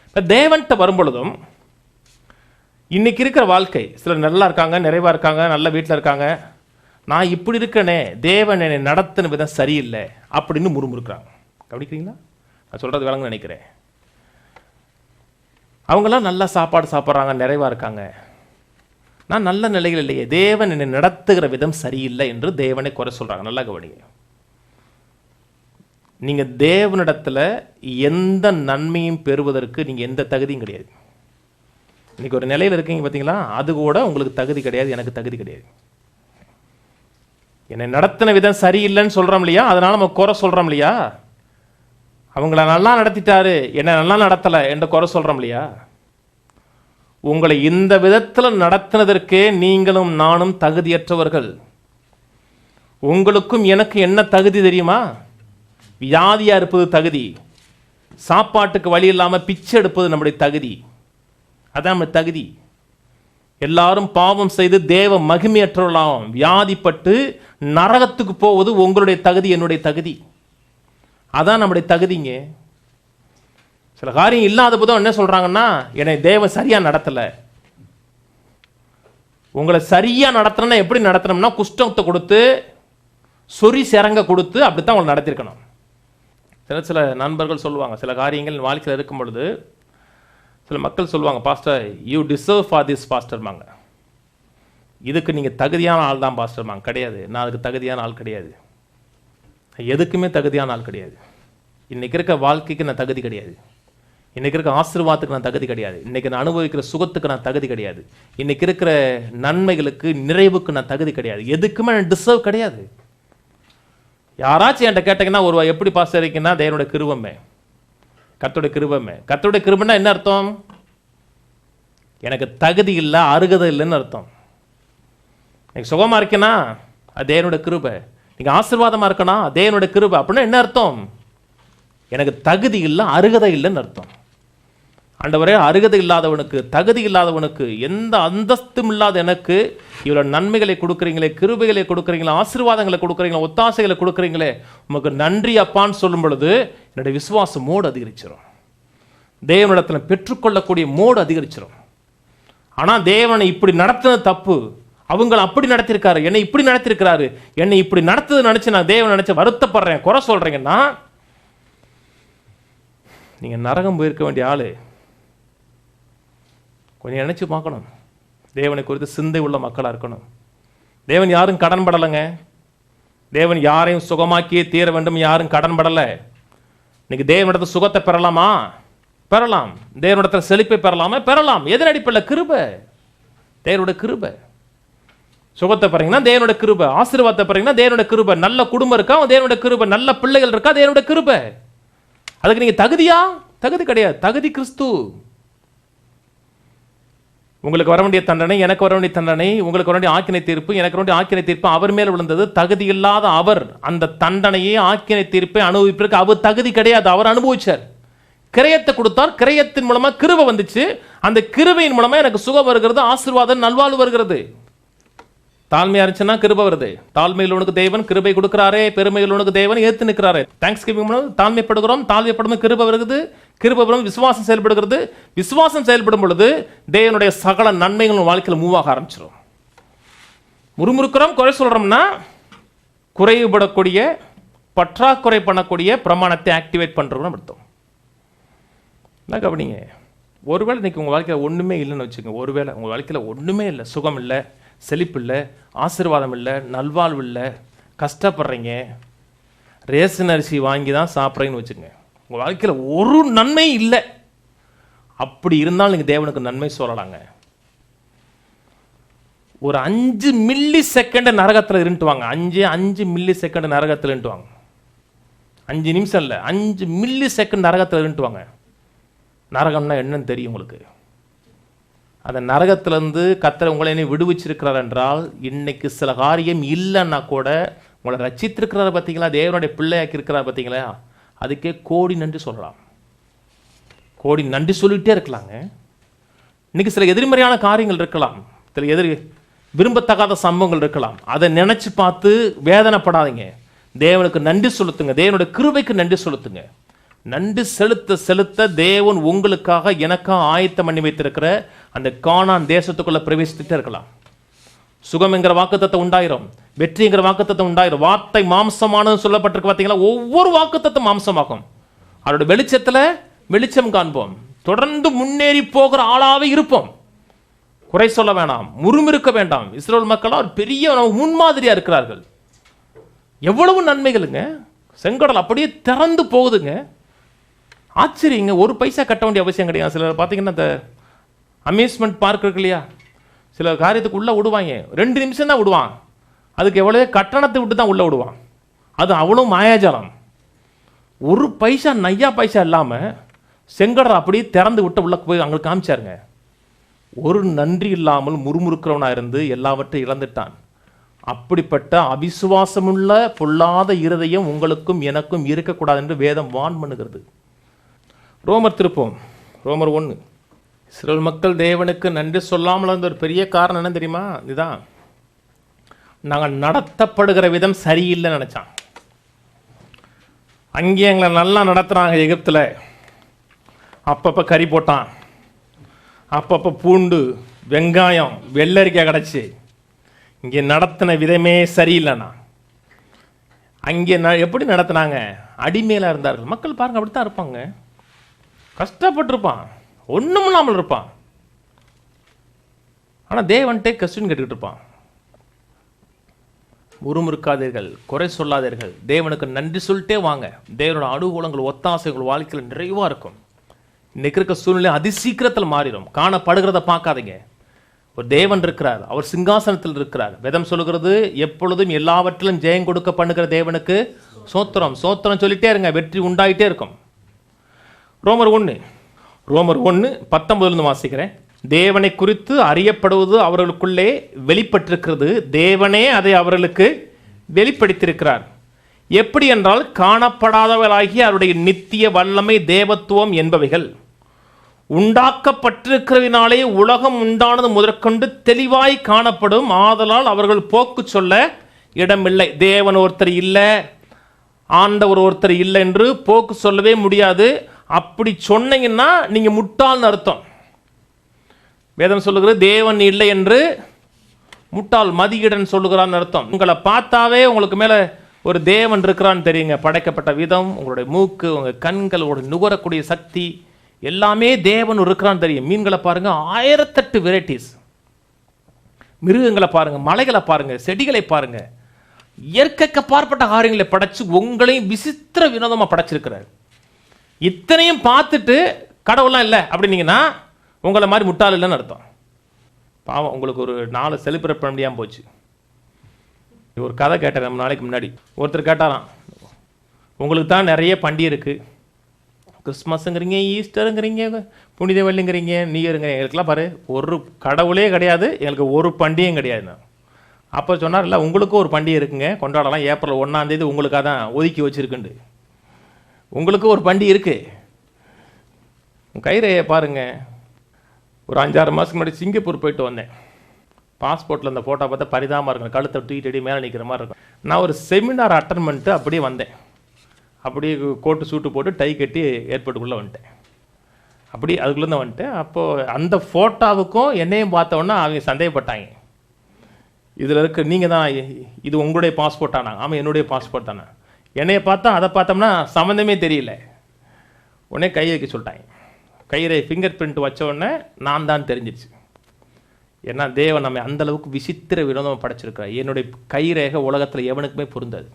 [SPEAKER 1] இப்போ தேவன்கிட்ட வரும்பொழுதும் இன்னைக்கு இருக்கிற வாழ்க்கை, சிலர் நல்லா இருக்காங்க, நிறைவா இருக்காங்க, நல்ல வீட்டில் இருக்காங்க, நான் இப்படி இருக்கனே, தேவன் என்னை நடத்தின விதம் சரியில்லை அப்படின்னு முறுமுறுக்கிறாங்க. கவனிக்கிறீங்களா? நான் சொல்றது விளங்க நினைக்கிறேன். அவங்கெல்லாம் நல்லா சாப்பாடு சாப்பிட்றாங்க, நிறைவா இருக்காங்க, நான் நல்ல நிலையில் இல்லையே, தேவன் என்னை நடத்துகிற விதம் சரியில்லை என்று தேவனை குறை சொல்றாங்க. நல்லா கவனிங்க, நீங்க தேவனிடத்துல எந்த நன்மையும் பெறுவதற்கு நீங்க எந்த தகுதியும் கிடையாது. இன்னைக்கு ஒரு நிலையில் இருக்கீங்க பார்த்தீங்களா, அது கூட உங்களுக்கு தகுதி கிடையாது, எனக்கு தகுதி கிடையாது. என்னை நடத்தின விதம் சரியில்லைன்னு சொல்றோம் இல்லையா, அதனால நம்ம குறை சொல்றோம் இல்லையா. அவங்கள நல்லா நடத்திட்டாரு, என்ன நல்லா நடத்தலை என்று குறை சொல்றோம் இல்லையா. உங்களை இந்த விதத்தில் நடத்தினதற்கே நீங்களும் நானும் தகுதியற்றவர்கள். உங்களுக்கும் எனக்கு என்ன தகுதி தெரியுமா? வியாதியா இருப்பது தகுதி, சாப்பாட்டுக்கு வழி இல்லாமல் பிச்சை எடுப்பது நம்முடைய தகுதி, அதான் நம்ம தகுதி. எல்லாரும் பாவம் செய்து தேவ மகிமையற்றவர்களாம் வியாதிப்பட்டு நரகத்துக்கு போவது உங்களுடைய தகுதி, என்னுடைய தகுதி, அதான் நம்முடைய தகுதிங்க. சில காரியம் இல்லாத போதும் என்ன சொல்றாங்கன்னா, என்னை தேவன் சரியா நடத்தல. உங்களை சரியா நடத்தணும்னா எப்படி நடத்தணும்னா, குஷ்டத்தை கொடுத்து சொறி சிறங்க கொடுத்து அப்படித்தான் உங்களை நடத்திருக்கணும். சில நண்பர்கள் சொல்லுவாங்க, சில காரியங்கள் வாழ்க்கையில் இருக்கும் பொழுது சில மக்கள் சொல்லுவாங்க, pastor you deserve for this பாஸ்டர்மாங்க. இதுக்கு நீங்கள் தகுதியான ஆள் தான் பாஸ்டர்மாங்க. கிடையாது, நான் அதுக்கு தகுதியான ஆள் கிடையாது. எதுக்குமே தகுதியான ஆள் கிடையாது. இன்றைக்கி இருக்க வாழ்க்கைக்கு நான் தகுதி கிடையாது. இன்றைக்கி இருக்க ஆசீர்வாதத்துக்கு நான் தகுதி கிடையாது. இன்றைக்கி நான் அனுபவிக்கிற சுகத்துக்கு நான் தகுதி கிடையாது. இன்றைக்கி இருக்கிற நன்மைகளுக்கு, நிறைவுக்கு நான் தகுதி கிடையாது. எதுக்குமே நான் டிசர்வ் கிடையாது. யாராச்சும் என்கிட்ட கேட்டீங்கன்னா ஒரு எப்படி பாஸ்டர் இருக்கீங்கன்னா, தேவனுடைய கிருபை, கர்த்தருடைய கிருபை. கர்த்தருடைய கிருபைன்னா என்ன அர்த்தம்? எனக்கு தகுதி இல்லை, அருகதை இல்லைன்னு அர்த்தம். நீங்கள் சுகமாக இருக்கேன்னா அது தேவனுடைய கிருபை. நீங்கள் ஆசீர்வாதமாக இருக்கனா தேவனுடைய கிருபை. அப்படின்னா என்ன அர்த்தம்? எனக்கு தகுதி இல்லை, அருகதை இல்லைன்னு அர்த்தம். ஆண்டவரே, அருகதை இல்லாதவனுக்கு, தகுதி இல்லாதவனுக்கு, எந்த அந்தஸ்தும் இல்லாத எனக்கு இவ்வளோ நன்மைகளை கொடுக்குறீங்களே, கிருபைகளை கொடுக்குறீங்களே, ஆசீர்வாதங்களை கொடுக்குறீங்களே, ஒத்தாசைகளை கொடுக்குறீங்களே, உமக்கு நன்றி அப்பான்னு சொல்லும் பொழுது என்னுடைய விசுவாசம் மோடு அதிகரிச்சிடும். தேவனிடத்தில் பெற்றுக்கொள்ளக்கூடிய மோடு அதிகரிச்சிடும். ஆனால் தேவனை இப்படி நடத்துனது தப்பு, அவங்களை அப்படி நடத்திருக்காரு, என்னை இப்படி நடத்திருக்கிறாரு, என்னை இப்படி நடத்துது நினச்சி நான் தேவனை நினச்சி வருத்தப்படுறேன், குறை சொல்கிறீங்கன்னா நீங்கள் நரகம் போயிருக்க வேண்டிய ஆள். கொஞ்சம் நினச்சி பார்க்கணும். தேவனை குறித்து சிந்தை உள்ள மக்களாக இருக்கணும். தேவன் யாரும் கடன் படலைங்க. தேவன் யாரையும் சுகமாக்கியே தீர வேண்டும், யாரும் கடன் படலை. இன்னைக்கு தேவனிடத்தில் சுகத்தை பெறலாமா? பெறலாம். தேவனிடத்தில் செழிப்பை பெறலாமா? பெறலாம். எதன் அடிப்படையில்? கிருபை, தேவனுடைய கிருபை. சுகத்தை பெறீங்கன்னா தேவனுடைய கிருபை, ஆசீர்வாதத்தை பெறீங்கன்னா தேவனுடைய கிருபை, நல்ல குடும்பம் இருக்கா தேவனுடைய கிருபை, நல்ல பிள்ளைகள் இருக்கா தேவனுடைய கிருபை. அதுக்கு நீங்க தகுதியா? தகுதி கிடையாது. தகுதி கிறிஸ்து. உங்களுக்கு வர வேண்டிய தண்டனை, எனக்கு வர வேண்டிய தண்டனை, உங்களுக்கு வர வேண்டிய ஆக்கினை தீர்ப்பு, எனக்கு வர வேண்டிய ஆக்கினை தீர்ப்பு அவர் மேல் விழுந்தது. தகுதி இல்லாத அவர் அந்த தண்டனையே, ஆக்கினை தீர்ப்பை அனுபவிப்பிற்கு அவர் தகுதி கிடையாது. அவர் அனுபவிச்சார். கிரயத்தை கொடுத்தார். கிரயத்தின் மூலமா கிருபை வந்துச்சு. அந்த கிருபையின் மூலமா எனக்கு சுகம் வருகிறது, ஆசீர்வாதம், நல்வாழ்வு வருகிறது. தாழ்மையா இருந்துச்சுன்னா கிருபை வருது. தாழ்மையில் உனக்கு தேவன் கிருபை கொடுக்கிறாரே, பெருமையில் உனக்கு தேவன் ஏத்து நிற்கிறாரே. தேங்க்ஸ் கிவிங் தாழ்மைப்படுகிறோம், தாழ்மைப்படும் கிருபை வருகிறது, கிருபை வரும், விசுவாசம் செயல்படுகிறது. விசுவாசம் செயல்படும் பொழுது தேவனுடைய சகல நன்மைகள் வாழ்க்கையில் மூவ் ஆக ஆரம்பிச்சிடும். முறுமுறுக்கிறோம், குறை சொல்றோம்னா குறைபடக்கூடிய, பற்றாக்குறை பண்ணக்கூடிய பிரமாணத்தை ஆக்டிவேட் பண்றோம்னு அர்த்தம். என்ன கவனிங்க, ஒருவேளை இன்னைக்கு உங்க வாழ்க்கையில் ஒண்ணுமே இல்லைன்னு வச்சுக்கோங்க. ஒருவேளை உங்க வாழ்க்கையில் ஒண்ணுமே இல்லை, சுகம் இல்லை, செழிப்பு இல்லை, ஆசீர்வாதம் இல்லை, நல்வாழ்வு இல்லை, கஷ்டப்படுறீங்க, ரேஷன் அரிசி வாங்கி தான் சாப்பிட்றீங்கன்னு வச்சுக்கோங்க. உங்கள் வாழ்க்கையில் ஒரு நன்மை இல்லை. அப்படி இருந்தாலும் நீங்கள் தேவனுக்கு நன்மை சொல்லலாங்க. ஒரு 5 மில்லி செகண்ட் நரகத்தில் இருந்துட்டுவாங்க. 5 மில்லி செகண்ட் நரகத்தில் இருந்துட்டுவாங்க. 5 நிமிஷம் இல்லை, 5 மில்லி செகண்ட் நரகத்தில் இருந்துட்டுவாங்க. நரகம்னா என்னன்னு தெரியும் உங்களுக்கு. அந்த நரகத்திலேருந்து கர்த்தர் உங்களை என்ன விடுவிச்சிருக்கிறார் என்றால், இன்னைக்கு சில காரியம் இல்லைன்னா கூட உங்களை ரட்சித்திருக்கிறார பார்த்தீங்களா, தேவனுடைய பிள்ளையாக்கி இருக்கிறார் பார்த்தீங்களா, அதுக்கே கோடி நன்றி சொல்லலாம். கோடி நன்றி சொல்லிகிட்டே இருக்கலாங்க. இன்னைக்கு சில எதிர்மறையான காரியங்கள் இருக்கலாம், சில விரும்பத்தகாத சம்பவங்கள் இருக்கலாம். அதை நினைச்சு பார்த்து வேதனைப்படாதீங்க. தேவனுக்கு நன்றி செலுத்துங்க, தேவனுடைய கிருபைக்கு நன்றி செலுத்துங்க. நன்றி செலுத்த செலுத்த தேவன் உங்களுக்காக எனக்காக ஆயத்தம் பண்ணி வைத்திருக்கிற அந்த கானான் தேசத்துக்குள்ள பிரவேசித்துட்டே இருக்கலாம். சுகம்ங்கிற வாக்குத்தத்தை உண்டாயிரும், வெற்றிங்கிற வாக்குத்தத்தை உண்டாயிரும். வார்த்தை மாம்சமானது சொல்லப்பட்டிருக்கு பார்த்தீங்களா, ஒவ்வொரு வாக்குத்தத்தும் மாம்சமாகும். அவருடைய வெளிச்சத்துல வெளிச்சம் காண்போம், தொடர்ந்து முன்னேறி போகிற ஆளாவே இருப்போம். குறை சொல்ல வேண்டாம், முறுமிருக்க வேண்டாம். இஸ்ரேல் மக்கள் ஒரு பெரிய முன்மாதிரியா இருக்கிறார்கள். எவ்வளவு நன்மைகளுங்க. செங்கடல் அப்படியே திறந்து போகுதுங்க. ஆச்சரியங்க. ஒரு பைசா கட்ட வேண்டிய அவசியம் கிடையாது. சிலர் பார்த்தீங்கன்னா இந்த அம்யூஸ்மெண்ட் பார்க் இருக்கு இல்லையா, சில காரியத்துக்கு உள்ளே விடுவாங்க, 2 நிமிஷம் தான் விடுவான். அதுக்கு எவ்வளோ கட்டணத்தை விட்டு தான் உள்ளே விடுவான். அது அவ்வளோ மாயாஜாலம். ஒரு பைசா நையா பைசா இல்லாமல் செங்கடல் அப்படியே திறந்து விட்டு உள்ள போய் அவங்களுக்கு காமிச்சாருங்க. ஒரு நன்றி இல்லாமல் முறுமுறுக்கிறவனாக இருந்து எல்லாவற்றையும் இழந்துட்டான். அப்படிப்பட்ட அவிசுவாசமுள்ள பொல்லாத இருதயம் உங்களுக்கும் எனக்கும் இருக்கக்கூடாது என்று வேதம் வான் பண்ணுகிறது. ரோமர் திருப்போம், ரோமர் 1. இஸ்ரவேல் மக்கள் தேவனுக்கு நன்றி சொல்லாமல் இருந்த ஒரு பெரிய காரணம் என்ன தெரியுமா? இதுதான், நாங்கள் நடத்தப்படுகிற விதம் சரியில்லைன்னு நினைச்சான். அங்கே எங்களை நல்லா நடத்துகிறாங்க. எகிப்தில் அப்பப்போ கறி போட்டான், அப்பப்போ பூண்டு, வெங்காயம், வெள்ளரிக்காய் கிடச்சி. இங்கே நடத்தின விதமே சரியில்லைண்ணா. அங்கே எப்படி நடத்தினாங்க? அடிமையில இருந்தார்கள். மக்கள் பாருங்க, அப்படித்தான் இருப்பாங்க. கஷ்டப்பட்டிருப்பான், ஒன்றும் இல்லாமல் இருப்பான். ஆனால் தேவன்ட்டே கொஸ்டின் கேட்டுக்கிட்டு இருப்பான். முறுமுறுக்காதீர்கள், குறை சொல்லாதீர்கள், தேவனுக்கு நன்றி சொல்லிட்டே வாங்க. தேவனோட அனுகூலங்கள் ஒத்தாசைகள் வாழ்க்கையில் நிறைவாக இருக்கும். இன்னைக்கு இருக்க சூழ்நிலை அதிசீக்கிரத்தில் மாறிடும். காணப்படுகிறத பார்க்காதீங்க. ஒரு தேவன் இருக்கிறார், அவர் சிங்காசனத்தில் இருக்கிறார். வேதம் சொல்லுகிறது, எப்பொழுதும் எல்லாவற்றிலும் ஜெயம் கொடுக்க பண்ணுகிற தேவனுக்கு சோத்திரம் சோத்திரம் சொல்லிட்டே இருங்க, வெற்றி உண்டாயிட்டே இருக்கும். ரோமர் 1:19 வாசிக்கிறேன். தேவனை குறித்து அறியப்படுவது அவர்களுக்குள்ளே வெளிப்பட்டிருக்கிறது, தேவனே அதை அவர்களுக்கு வெளிப்படுத்தியிருக்கிறார். எப்படி என்றால், காணப்படாதவர்களாகிய அவருடைய நித்திய வல்லமை, தேவத்துவம் என்பவைகள் உண்டாக்கப்பட்டிருக்கிறதினாலே உலகம் உண்டானது முதற்கொண்டு தெளிவாய் காணப்படும். ஆதலால் அவர்கள் போக்கு சொல்ல இடமில்லை. தேவன் ஒருத்தர் இல்லை, ஆண்டவர் ஒருத்தர் இல்லை என்று போக்கு சொல்லவே முடியாது. அப்படி சொன்னீங்கன்னா நீங்க முட்டாள்னு அர்த்தம். வேதம் சொல்லுகிறது, தேவன் இல்லை என்று முட்டாள் மதியிடன் சொல்லுகிறான்னு அர்த்தம். உங்களை பார்த்தாவே உங்களுக்கு மேல ஒரு தேவன் இருக்கிறான்னு தெரியுங்க. படைக்கப்பட்ட விதம், உங்களுடைய மூக்கு, உங்க கண்கள், உங்களுடைய நுகரக்கூடிய சக்தி எல்லாமே தேவன் இருக்கிறான்னு தெரியும். மீன்களை பாருங்க, 1008 வெரைட்டிஸ். மிருகங்களை பாருங்க, மலைகளை பாருங்க, செடிகளை பாருங்க, இயற்கைக்கு பார்ப்பட்ட காரியங்களை படைச்சு உங்களையும் விசித்திர வினோதமா படைச்சிருக்கிறார். இத்தனையும் பார்த்துட்டு கடவுள்லாம் இல்லை அப்படின்னீங்கன்னா உங்களை மாதிரி முட்டாள் இல்லைன்னு அர்த்தம். பாவம், உங்களுக்கு ஒரு 4 செலிப்ரேட் பண்ண முடியாமல் போச்சு. ஒரு கதை கேட்டேன் நம்ம நாளைக்கு முன்னாடி. ஒருத்தர் கேட்டாராம், உங்களுக்கு தான் நிறைய பண்டிகை இருக்குது, கிறிஸ்மஸுங்கிறீங்க, ஈஸ்டருங்கிறீங்க, புனித வெள்ளிங்கிறீங்க, நியூயருங்கிறீங்க, எங்களுக்குலாம் பாரு ஒரு கடவுளே கிடையாது, எங்களுக்கு ஒரு பண்டிகையும் கிடையாது. அப்போ சொன்னார், இல்லை உங்களுக்கும் ஒரு பண்டிகை இருக்குங்க, கொண்டாடலாம், ஏப்ரல் 1 உங்களுக்காக தான் ஒதுக்கி வச்சுருக்குண்டு. உங்களுக்கு ஒரு பண்டிகை இருக்குது. கைரேயை பாருங்க. ஒரு 5-6 மாதத்துக்கு முன்னாடி சிங்கப்பூர் போயிட்டு வந்தேன். பாஸ்போர்ட்டில் அந்த ஃபோட்டோ பார்த்தா பரிதாபமாக இருக்கும், கழுத்தை தூக்கிட்டு மேலே நிற்கிற மாதிரி இருக்கும். நான் ஒரு செமினார் அட்டன் பண்ணிட்டு அப்படியே வந்தேன். அப்படியே கோட்டு சூட்டு போட்டு டை கட்டி ஏர்போர்ட்டுக்குள்ளே வந்துட்டேன். அப்படி அதுக்குள்ளே வந்துட்டேன். அப்போது அந்த ஃபோட்டோவுக்கும் என்னையும் பார்த்தோன்னா அவங்க சந்தேகப்பட்டாங்க. இதில் இருக்க நீங்கள் தான், இது உங்களுடைய பாஸ்போர்ட் தானா? ஆமாம், என்னுடைய பாஸ்போர்ட் தானே. என்னையை பார்த்தா அதை பார்த்தோம்னா சம்மந்தமே தெரியல. உடனே கை வைக்க சொல்லிட்டாங்க. கைரே ஃபிங்கர் பிரிண்ட் வச்ச உடனே நான் தான் தெரிஞ்சிருச்சு. ஏன்னா தேவன் நம்ம அந்தளவுக்கு விசித்திர வினோதமாக படைச்சிருக்கிறார். என்னுடைய கைரேகை உலகத்தில் எவனுக்குமே பொருந்தாது.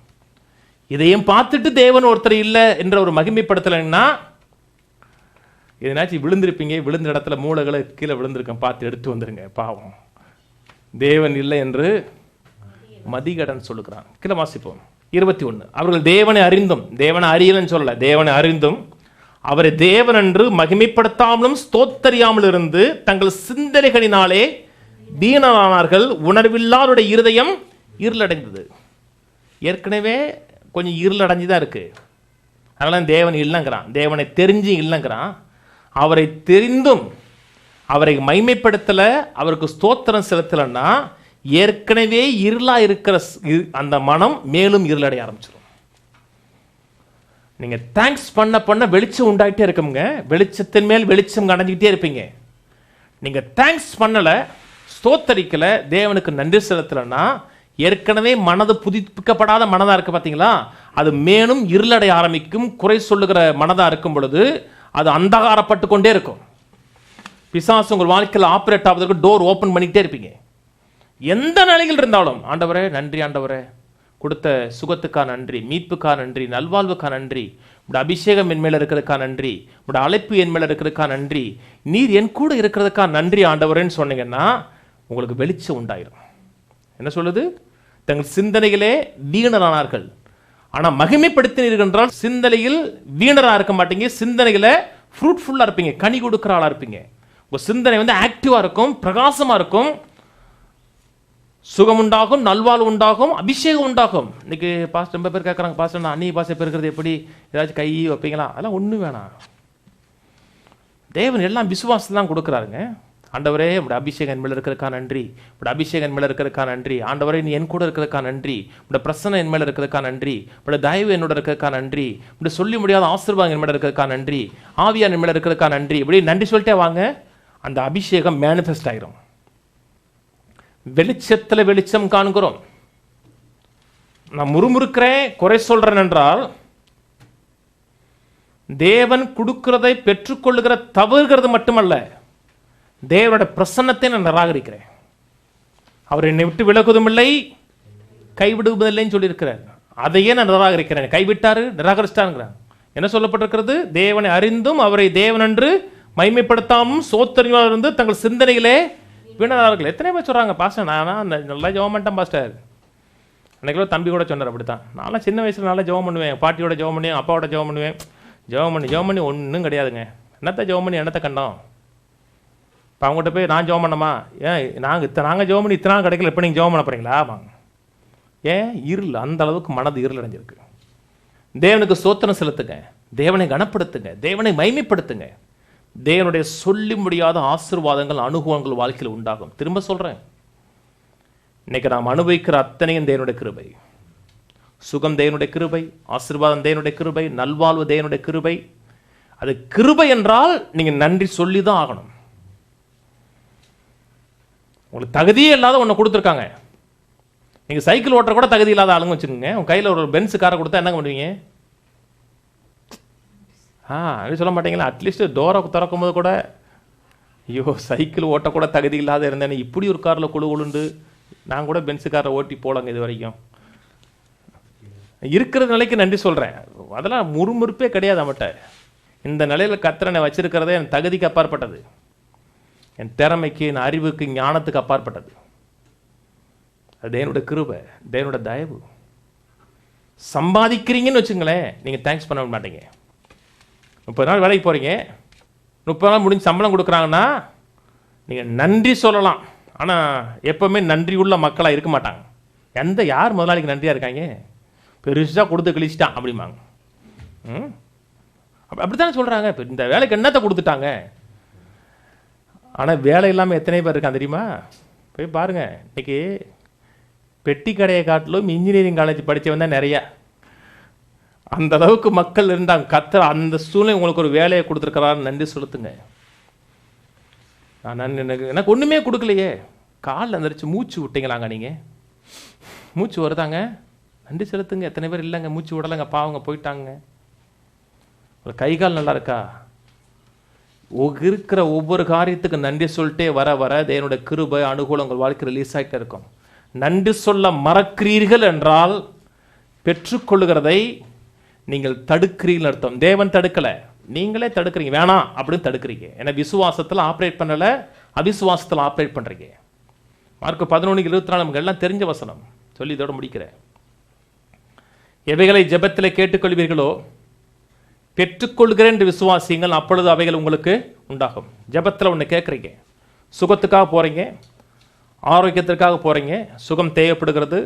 [SPEAKER 1] இதையும் பார்த்துட்டு தேவன் ஒருத்தர் இல்லை என்ற ஒரு மகிமைப்படுத்தலைன்னா எதனாச்சும் விழுந்திருப்பீங்க, விழுந்த இடத்துல மூளைகளை கீழே விழுந்திருக்கேன், பார்த்து எடுத்து வந்துருங்க. பாவம், தேவன் இல்லை என்று மதிகடன் சொல்லுகிறான். கீழே வாசிப்போம். 21. அவர்கள் தேவனை அறிந்தும், தேவனை அறியலன்னு சொல்லல, தேவனை அறிந்தும் அவரை தேவன் என்று மகிமைப்படுத்தாமலும் ஸ்தோத்தரியாமல் இருந்து தங்கள் சிந்தனைகளினாலே தீனனானார்கள். உணர்வில்லாருடைய இருதயம் இருளடைந்தது. ஏற்கனவே கொஞ்சம் இருளடைஞ்சுதான் இருக்கு. அதனால தேவன் இல்லைங்கிறான். தேவனை தெரிஞ்சு இல்லைங்கிறான். அவரை தெரிந்தும் அவரை மைமைப்படுத்தல, அவருக்கு ஸ்தோத்திரம் செலுத்தலைன்னா ஏற்கனவே இருளா இருக்கிற அந்த மனம் மேலும் இருளடைய ஆரம்பிச்சிடும். நீங்க தேங்க்ஸ் பண்ண வெளிச்சம் உண்டாயிட்டே இருக்குங்க. வெளிச்சத்தின் மேல் வெளிச்சம் அடைஞ்சிக்கிட்டே இருப்பீங்க. நீங்க தேங்க்ஸ் பண்ணல, ஸ்தோத்தரிக்கல, தேவனுக்கு நன்றி செலுத்தலைன்னா ஏற்கனவே மனது புதுப்பிக்கப்படாத மனதா இருக்கு பார்த்தீங்களா, அது மேலும் இருளடைய ஆரம்பிக்கும். குறை சொல்லுகிற மனதா இருக்கும் பொழுது அது அந்தகாரப்பட்டு கொண்டே இருக்கும். பிசாசு உங்கள் வாழ்க்கையில் ஆப்ரேட் ஆவதற்கு டோர் ஓப்பன் பண்ணிக்கிட்டே இருப்பீங்க. எந்த நிலையில் இருந்தாலும், ஆண்டவரே நன்றி, ஆண்டவரே கொடுத்த சுகத்துக்கா நன்றி, மீட்புக்கா நன்றி, நல்வாழ்வுக்கா நன்றி, உடைய அபிஷேகம் என் மேல இருக்கிறதுக்கா நன்றி, உடைய அழைப்பு என் மேல இருக்கிறதுக்கா நன்றி, நீர் என் கூட இருக்கிறதுக்கா நன்றி ஆண்டவரேன்னு சொன்னீங்கன்னா உங்களுக்கு வெளிச்சம் உண்டாயிரும். என்ன சொல்லுது? தங்கள் சிந்தனைகளே வீணரானார்கள். ஆனா மகிமைப்படுத்தினீர்கள் என்றால் சிந்தனையில் வீணரா இருக்க மாட்டீங்க, சிந்தனைகளை ஃப்ரூட்ஃபுல்லா இருப்பீங்க, கனி கொடுக்கிற ஆளா இருப்பீங்க. உங்க சிந்தனை ஆக்டிவா இருக்கும், பிரகாசமா இருக்கும், சுகம் உண்டாகும், நல்வாழ்வு உண்டாகும், அபிஷேகம் உண்டாகும். இன்னைக்கு பாஸ்டர் ரொம்ப பேர் கேட்குறாங்க, பாஸ்டர் நான் அந்நிய பாசை பெருக்கிறது எப்படி, ஏதாச்சும் கை வைப்பீங்களா? அதெல்லாம் ஒன்றும் வேணாம். தேவன் எல்லாம் விசுவாசம் கொடுக்குறாருங்க. ஆண்டவரே உடைய அபிஷேகம் என் மேல இருக்கிறதுக்கா நன்றி, உடைய அபிஷேகம் என் மேல இருக்கிறதுக்கா நன்றி, ஆண்டவரே நீ என் கூட இருக்கிறதுக்கா நன்றி, உடைய பிரசன்னம் என் மேல இருக்கிறதுக்கா நன்றி, உடைய தயவு என்னோட இருக்கிறதுக்கா நன்றி, உடைய சொல்லி முடியாத ஆசீர்வாதம் என் மேல இருக்கிறதுக்கா நன்றி, ஆவியா என் மேல இருக்கிறதுக்கா நன்றி. இப்படி நன்றி சொல்லிட்டே வாங்க, அந்த அபிஷேகம் மேனிஃபெஸ்ட் ஆயிரும். வெளிச்சத்தில் வெளிச்சம் காண்கிறோம். நான் முறுமுறுக்கிறேன், குறை சொல்றேன் என்றால் தேவன் கொடுக்கிறதை பெற்றுக்கொள்ளுகிற தவறுகிறது மட்டுமல்ல, தேவனுடைய பிரசன்னத்தை நான் நிராகரிக்கிறேன். அவர் என்னை விட்டு விலகுவதும் இல்லை, கைவிடுவதில்லைன்னு சொல்லியிருக்கிறார். அதையே நான் நிராகரிக்கிறேன். கைவிட்டாரு, நிராகரிச்சிட்டாருங்கிறான். என்ன சொல்லப்பட்டிருக்கிறது? தேவனை அறிந்தும் அவரை தேவன் என்று மைமைப்படுத்தாமல் சோத்தரிஞர்கள் இருந்து தங்கள் சிந்தனைகளே வீணார்கள். எத்தனை பேர் சொல்கிறாங்க, பாஸ்டர் நான் நல்லா ஜெபம் பண்ணிட்டேன் பாஸ்டர். அன்றைக்கி தம்பி கூட சொன்னார் அப்படித்தான். நான்லாம் சின்ன வயசில் நல்லா ஜெபம் பண்ணுவேன், பாட்டியோட ஜெபம் பண்ணுவேன், அப்பாவோட ஜெபம் பண்ணுவேன். ஜெபம் பண்ணி ஒன்றும் கிடையாதுங்க. என்னத்தை ஜெபம் பண்ணி என்னத்தை கண்டோம்? இப்போ அவங்ககிட்ட போய் நான் ஜெபம் பண்ணமா, ஏன் நாங்கள் ஜெபம் பண்ணி இத்தனை கிடைக்கல, இப்போ நீங்கள் ஜெபம் பண்ண போகிறீங்களா? ஆமாங்க. ஏன் இருள், அந்த அளவுக்கு மனது இருள் அடைஞ்சிருக்கு. தேவனுக்கு ஸ்தோத்திரம் செலுத்துங்க, தேவனை கனப்படுத்துங்க, தேவனை மைமைப்படுத்துங்க. தேவனுடைய சொல்லி முடியாத ஆசீர்வாதங்கள் அனுபவங்கள் வாழ்க்கையில் உண்டாகும். திரும்ப சொல்கிறேன், இன்னைக்கு நாம் அனுபவிக்கிற அத்தனையும் தேவனுடைய கிருபை. சுகம் தேவனுடைய கிருபை, ஆசீர்வாதம் தேவனுடைய கிருபை, நல்வாழ்வு தேவனுடைய கிருபை. அது கிருபை என்றால் நீங்கள் நன்றி சொல்லி தான் ஆகணும். உங்களுக்கு தகுதியே இல்லாத ஒன்று கொடுத்துருக்காங்க. நீங்கள் சைக்கிள் ஓட்டுற கூட தகுதி இல்லாத ஆளுங்க வச்சுக்கோங்க. உங்கள் கையில் ஒரு பென்ஸ் காரை கொடுத்தா என்ன பண்ணுவீங்க? அப்படி சொல்ல மாட்டீங்களா? அட்லீஸ்ட் டோரை திறக்கும் போது கூட, ஐயோ சைக்கிள் ஓட்டக்கூட தகுதி இல்லாத இருந்தேன்னு இப்படி ஒரு காரில் குழுண்டு நான் கூட பென்ஸு காரை ஓட்டி போலங்க இது வரைக்கும். இருக்கிற நிலைக்கு நன்றி சொல்கிறேன். அதெல்லாம் முறுமுறுப்பே கிடையாது அவன்கிட்ட. இந்த நிலையில் கர்த்தரை வச்சிருக்கிறதே என் தகுதிக்கு அப்பாற்பட்டது, என் திறமைக்கு, என் அறிவுக்கு, ஞானத்துக்கு அப்பாற்பட்டது. அது தேவனுடைய கிருபை, தேவனுடைய தயவு. சம்பாதிக்கிறீங்கன்னு வச்சுங்களேன், நீங்கள் தேங்க்ஸ் பண்ண மாட்டீங்க. 30 நாள் வேலைக்கு போகிறீங்க, 30 நாள் முடிஞ்சு சம்பளம் கொடுக்குறாங்கன்னா நீங்கள் நன்றி சொல்லலாம். ஆனால் எப்போவுமே நன்றி உள்ள மக்களாக இருக்க மாட்டாங்க. யார் முதலாளிக்கு நன்றியாக இருக்காங்க? பெருசாக கொடுத்து கழிச்சிட்டான் அப்படிம்பாங்க. அப்படித்தானே சொல்கிறாங்க. இப்போ இந்த வேலைக்கு என்னத்தை கொடுத்துட்டாங்க? ஆனால் வேலை இல்லாமல் எத்தனை பேர் இருக்கான் தெரியுமா? போய் பாருங்கள். இன்றைக்கி பெட்டி கடையை காட்டிலும் இன்ஜினியரிங் காலேஜ் படித்தவன் தான் நிறையா. அந்த அளவுக்கு மக்கள் இருந்தாங்க. கர்த்தர் அந்த சூழ்நிலை உங்களுக்கு ஒரு வேலையை கொடுத்துருக்கிறாரு, நன்றி செலுத்துங்க. எனக்கு ஒன்றுமே கொடுக்கலையே, காலில் எந்திரிச்சு மூச்சு விட்டீங்களாங்க, நீங்கள் மூச்சு வருதாங்க, நன்றி செலுத்துங்க. எத்தனை பேர் இல்லைங்க, மூச்சு விடலைங்க, பாவங்க போயிட்டாங்க. கை கால் நல்லா இருக்கா? இருக்கிற ஒவ்வொரு காரியத்துக்கு நன்றி சொல்லிட்டே வர வர தேவனுடைய கிருபை அனுகூலங்கள் வாழ்க்கை ரிலீஸ் ஆகிட்டே இருக்கும். நன்றி சொல்ல மறக்கிறீர்கள் என்றால் பெற்றுக்கொள்ளுகிறதை நீங்கள் தடுக்கிறீர்கள் அர்த்தம். தேவன் தடுக்கலை, நீங்களே தடுக்கிறீங்க. வேணாம் அப்படின்னு தடுக்கிறீங்க. ஏன்னா விசுவாசத்தில் ஆப்ரேட் பண்ணலை, அவிசுவாசத்தில் ஆப்ரேட் பண்ணுறீங்க. மார்க் 11:24 நமக்கு எல்லாம் தெரிஞ்ச வசனம் சொல்லி இதோட முடிக்கிறேன். எவைகளை ஜெபத்தில் கேட்டுக்கொள்வீர்களோ பெற்றுக்கொள்கிறேன் என்று விசுவாசிங்கள், அப்பொழுது அவைகள் உங்களுக்கு உண்டாகும். ஜெபத்தில் ஒன்று கேட்குறீங்க, சுகத்துக்காக போகிறீங்க, ஆரோக்கியத்திற்காக போகிறீங்க, சுகம் தேவைப்படுகிறது,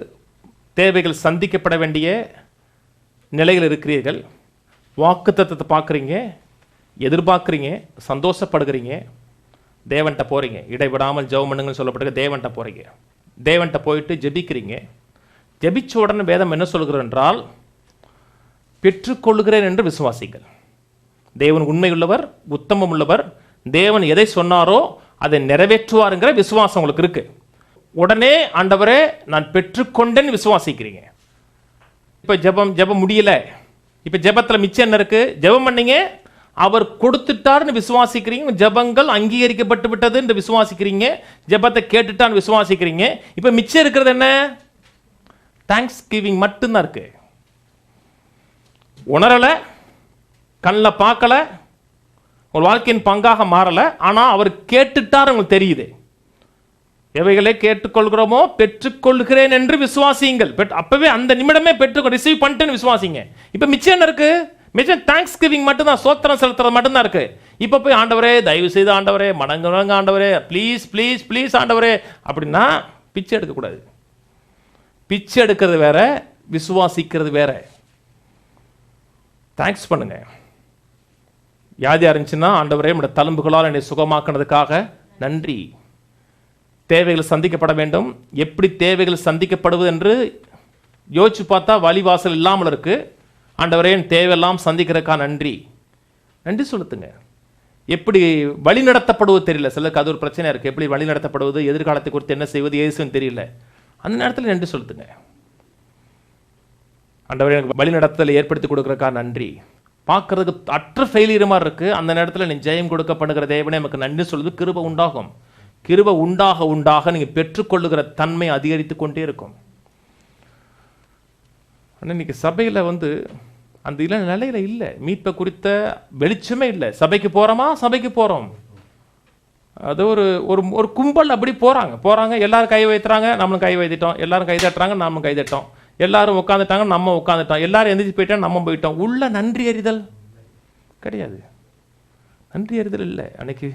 [SPEAKER 1] தேவைகள் சந்திக்கப்பட வேண்டிய நிலையில் இருக்கிறீர்கள், வாக்குத்தத்தத்தை பார்க்குறீங்க, எதிர்பார்க்குறீங்க, சந்தோஷப்படுகிறீங்க, தேவன்கிட்ட போகிறீங்க. இடைவிடாமல் ஜெபம் பண்ணுங்கன்னு சொல்லப்பட்டிருக்கு. தேவன்கிட்ட போகிறீங்க, தேவன்கிட்ட போயிட்டு ஜெபிக்கிறீங்க. ஜெபிச்ச உடனே வேதம் என்ன சொல்கிறது என்றால் பெற்றுக்கொள்கிறேன் என்று விசுவாசிங்கள். தேவன் உண்மை உள்ளவர், உத்தமம் உள்ளவர். தேவன் எதை சொன்னாரோ அதை நிறைவேற்றுவாருங்கிற விசுவாசம் உங்களுக்கு இருக்கு. உடனே ஆண்டவரே நான் பெற்றுக்கொண்டேன்னு விசுவாசிக்கிறீங்க. இப்போ ஜெபம் முடியல, இப்போ ஜெபத்தில் மிச்சம் என்ன இருக்கு? ஜெபம் பண்ணீங்க, அவர் கொடுத்துட்டாருன்னு விசுவாசிக்கிறீங்க. ஜெபங்கள் அங்கீகரிக்கப்பட்டு விட்டது என்று விசுவாசிக்கிறீங்க. ஜெபத்தை கேட்டுட்டான்னு விசுவாசிக்கிறீங்க. இப்போ மிச்சம் இருக்கிறது என்ன? தேங்க்ஸ் கிவிங் மட்டும்தான் இருக்கு. உணரலை, கண்ணில் பார்க்கல, ஒரு வாழ்க்கையின் பங்காக மாறலை, ஆனால் அவர் கேட்டுட்டார் உங்களுக்கு தெரியுது. எவைகளை கேட்டுக்கொள்கிறோமோ பெற்றுக்கொள்கிறேன் என்று விசுவாசியுங்கள். அப்பவே அந்த நிமிடமே ரிசீவ் பண்ணிட்டேன்னு விசுவாசிங்க. இப்போ மிச்சம் என்ன இருக்கு? மிச்சம் தேங்க்ஸ் கிவிங் மட்டும்தான், சோத்திரம் செலுத்துறது மட்டும்தான் இருக்கு. இப்போ போய் ஆண்டவரே தயவு செய்து ஆண்டவரே மடங்குறவங்க ஆண்டவரே ப்ளீஸ் ப்ளீஸ் ப்ளீஸ் ஆண்டவரே அப்படின்னா பிச்சை எடுக்கக்கூடாது. பிச்சை எடுக்கிறது வேற, விசுவாசிக்கிறது வேற. தேங்க்ஸ் பண்ணுங்க. வியாதியாக இருந்துச்சுன்னா ஆண்டவரே நம்முடைய தழும்புகளால் என்னை சுகமாக்குனதுக்காக நன்றி. தேவைகள் சந்திக்கப்பட வேண்டும். எப்படி தேவைகள் சந்திக்கப்படுவது என்று யோசிச்சு பார்த்தா வழிவாசல் இல்லாமல் இருக்கு. ஆண்டவரே என் தேவையெல்லாம் சந்திக்கிறதுக்காக நன்றி. நன்றி செலுத்துங்க. எப்படி வழி நடத்தப்படுவது தெரியல, சிலருக்கு அது ஒரு பிரச்சனை இருக்கு. எப்படி வழி நடத்தப்படுவது, எதிர்காலத்தை குறித்து என்ன செய்வது, ஏசுன்னு தெரியல. அந்த நேரத்தில் நன்றி செலுத்துங்க. ஆண்டவரே எனக்கு வழி நடத்தலை ஏற்படுத்தி கொடுக்குறதுக்காக நன்றி. பார்க்கறதுக்கு அற்ற ஃபெயிலியர் மாதிரி இருக்கு. அந்த நேரத்தில் நீ ஜெயம் கொடுக்க பண்ணுகிற தேவனே நமக்கு நன்றி சொல்வது கிருபை உண்டாகும். கிருபை உண்டாக உண்டாக நீங்கள் பெற்றுக்கொள்ளுகிற தன்மை அதிகரித்து கொண்டே இருக்கும். ஆனால் இன்றைக்கி சபையில் அந்த நிலையில் இல்லை, மீட்பை குறித்த வெளிச்சமே இல்லை. சபைக்கு போகிறோம், அது ஒரு ஒரு கும்பல் அப்படி போகிறாங்க. எல்லாரும் கை வைத்துறாங்க, நம்மளும் கை வைத்திட்டோம். எல்லாரும் கை தட்டுறாங்க, நாமளும் கை தட்டோம். எல்லாரும் உட்காந்துட்டாங்க, நம்ம உட்காந்துட்டோம். எல்லாரும் எந்திரிச்சு போயிட்டோம், நம்ம போயிட்டோம். உள்ள நன்றி அறிதல் கிடையாது, நன்றி அறிதல் இல்லை. அன்னைக்கு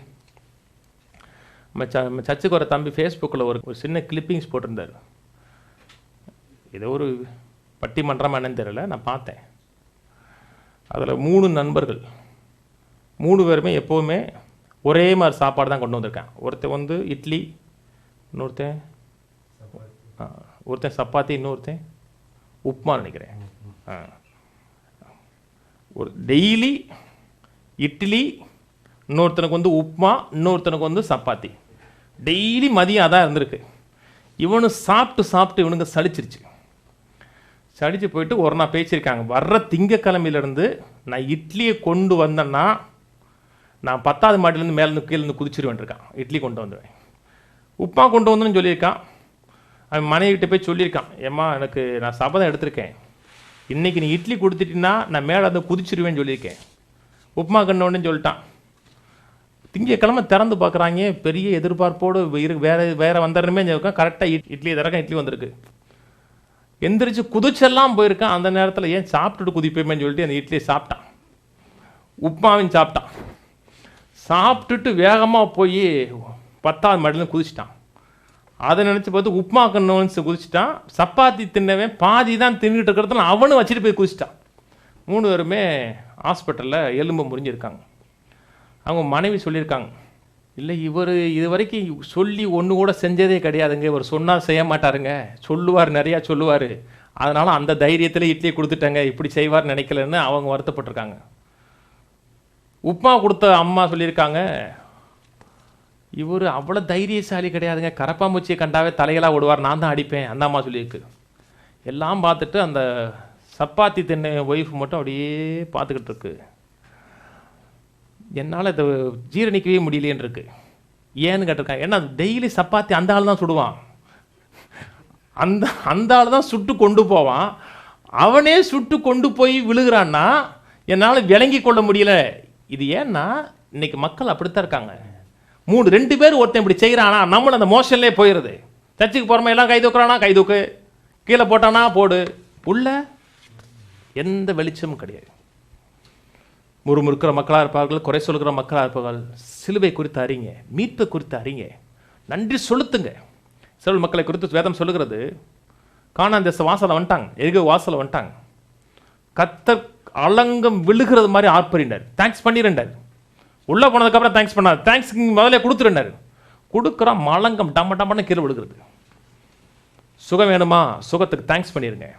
[SPEAKER 1] நம்ம சர்ச்சுக்கு ஒரு தம்பி ஃபேஸ்புக்கில் ஒரு சின்ன கிளிப்பிங்ஸ் போட்டிருந்தார். ஏதோ ஒரு பட்டிமன்றமாக என்னன்னு தெரியல, நான் பார்த்தேன். அதில் 3 நண்பர்கள், 3 பேருமே எப்போவுமே ஒரே மாதிரி சாப்பாடு தான் கொண்டு வந்திருக்கேன். ஒருத்தன் இட்லி, ஒருத்தன் சப்பாத்தி, இன்னொருத்தன் உப்புமா நினைக்கிறேன். ஒரு டெய்லி இட்லி, இன்னொருத்தனுக்கு உப்புமா, இன்னொருத்தனுக்கு சப்பாத்தி. டெய்லி மதியம் அதான் இருந்திருக்கு. இவனு சாப்பிட்டு இவனுக்கு சளிச்சு போயிட்டு ஒரு நாள் பேசியிருக்காங்க, வர்ற திங்கக்கிழமையிலேருந்து நான் இட்லியை கொண்டு வந்தேன்னா நான் 10வது மாடிலேருந்து மேலேருந்து கீழேருந்து குதிச்சிருவேன் இருக்கான். இட்லி கொண்டு வந்துடுவேன். உப்புமா கொண்டு வந்தேன்னு சொல்லியிருக்கான். அவன் மனைவிட்ட போய் சொல்லியிருக்கான், ஏம்மா நான் சபதம் எடுத்திருக்கேன், இன்றைக்கி நீ இட்லி கொடுத்துட்டீங்கன்னா நான் மேலே வந்து குதிச்சிருவேன்னு சொல்லியிருக்கேன். உப்புமா கண்டோன்னு சொல்லிட்டான். திங்கக்கிழமை திறந்து பார்க்குறாங்க, பெரிய எதிர்பார்ப்போடு வேறு வந்துடணுமே இருக்கேன். கரெக்டாக இட்லியை திறக்க இட்லி வந்திருக்கு. எந்திரிச்சு குதிச்செல்லாம் போயிருக்கான். அந்த நேரத்தில் ஏன் சாப்பிட்டுட்டு குதிப்பேன்னு சொல்லிட்டு அந்த இட்லியை சாப்பிட்டான், உப்புமாவையும் சாப்பிட்டான். சாப்பிட்டுட்டு வேகமாக போய் 10வது மாடிலேருந்து குதிச்சிட்டான். அதை நினச்சி பார்த்து உப்புமா கண்ணு குதிச்சிட்டான். சப்பாத்தி தின்னவன் பாதி தான் தின்னுட்டு இருக்கிறதுல அவனும் வச்சுட்டு போய் குதிச்சிட்டான். 3 பேருமே ஹாஸ்பிட்டலில் எலும்பு முறிஞ்சிருக்காங்க. அவங்க மனைவி சொல்லியிருக்காங்க, இல்லை இவர் இது வரைக்கும் சொல்லி ஒன்று கூட செஞ்சதே கிடையாதுங்க, இவர் சொன்னால் செய்ய மாட்டாருங்க, சொல்லுவார், நிறையா சொல்லுவார், அதனால் அந்த தைரியத்தில் இட்லியை கொடுத்துட்டாங்க, இப்படி செய்வார் நினைக்கலன்னு அவங்க வருத்தப்பட்டிருக்காங்க. உப்புமா கொடுத்த அம்மா சொல்லியிருக்காங்க, இவர் அவ்வளோ தைரியசாலி கிடையாதுங்க, கரப்பாம்பூச்சியை கண்டாவே தலைகளாக விடுவார், நான் தான் அடிப்பேன், அந்த அம்மா சொல்லியிருக்கு. எல்லாம் பார்த்துட்டு அந்த சப்பாத்தி தின்ன ஒய்ஃப் மட்டும் அப்படியே பார்த்துக்கிட்டு இருக்கு. என்னால் இதை ஜீரணிக்கவே முடியலேன்னு இருக்கு. ஏன்னு கேட்டிருக்காங்க, ஏன்னா டெய்லி சப்பாத்தி அந்த ஆள் தான் சுடுவான், அந்த ஆள் தான் சுட்டு கொண்டு போவான், அவனே சுட்டு கொண்டு போய் விழுகிறான்னா என்னால் விளங்கி கொள்ள முடியல. இது ஏன்னா இன்னைக்கு மக்கள் அப்படித்தான் இருக்காங்க. 2 பேர் ஒருத்தன் இப்படி செய்கிறானா நம்மளும் அந்த மோஷன்லேயே போயிடுது. சர்ச்சுக்கு போகிறோமா எல்லாம் கை தூக்குறானா கை தூக்கு, கீழே போட்டானா போடு, உள்ள எந்த வெளிச்சமும் கிடையாது. முறுமுறுக்கிற மக்களாக இருப்பார்கள், குறை சொல்கிற மக்களாக இருப்பார்கள். சிலுவை குறித்து அறிங்க, மீட்பை குறித்து அறிங்க, நன்றி செலுத்துங்க. சில மக்களை குறித்து வேதம் சொல்லுகிறது, கானான் தேச வாசலை வந்துட்டாங்க, எரிகோ வாசலை வந்துட்டாங்க, கர்த்தர் அலங்கம் விழுகிறது மாதிரி ஆர்ப்பரிண்டார், தேங்க்ஸ் பண்ணிருண்டார். உள்ளே போனதுக்கப்புறம் தேங்க்ஸ் பண்ணார், தேங்க்ஸ் முதல்ல கொடுத்துருண்டார். கொடுக்குற மலங்கம் டம்ம டம்மன்னு கீழே விழுகிறது. சுகம் வேணுமா, சுகத்துக்கு தேங்க்ஸ் பண்ணிடுங்க.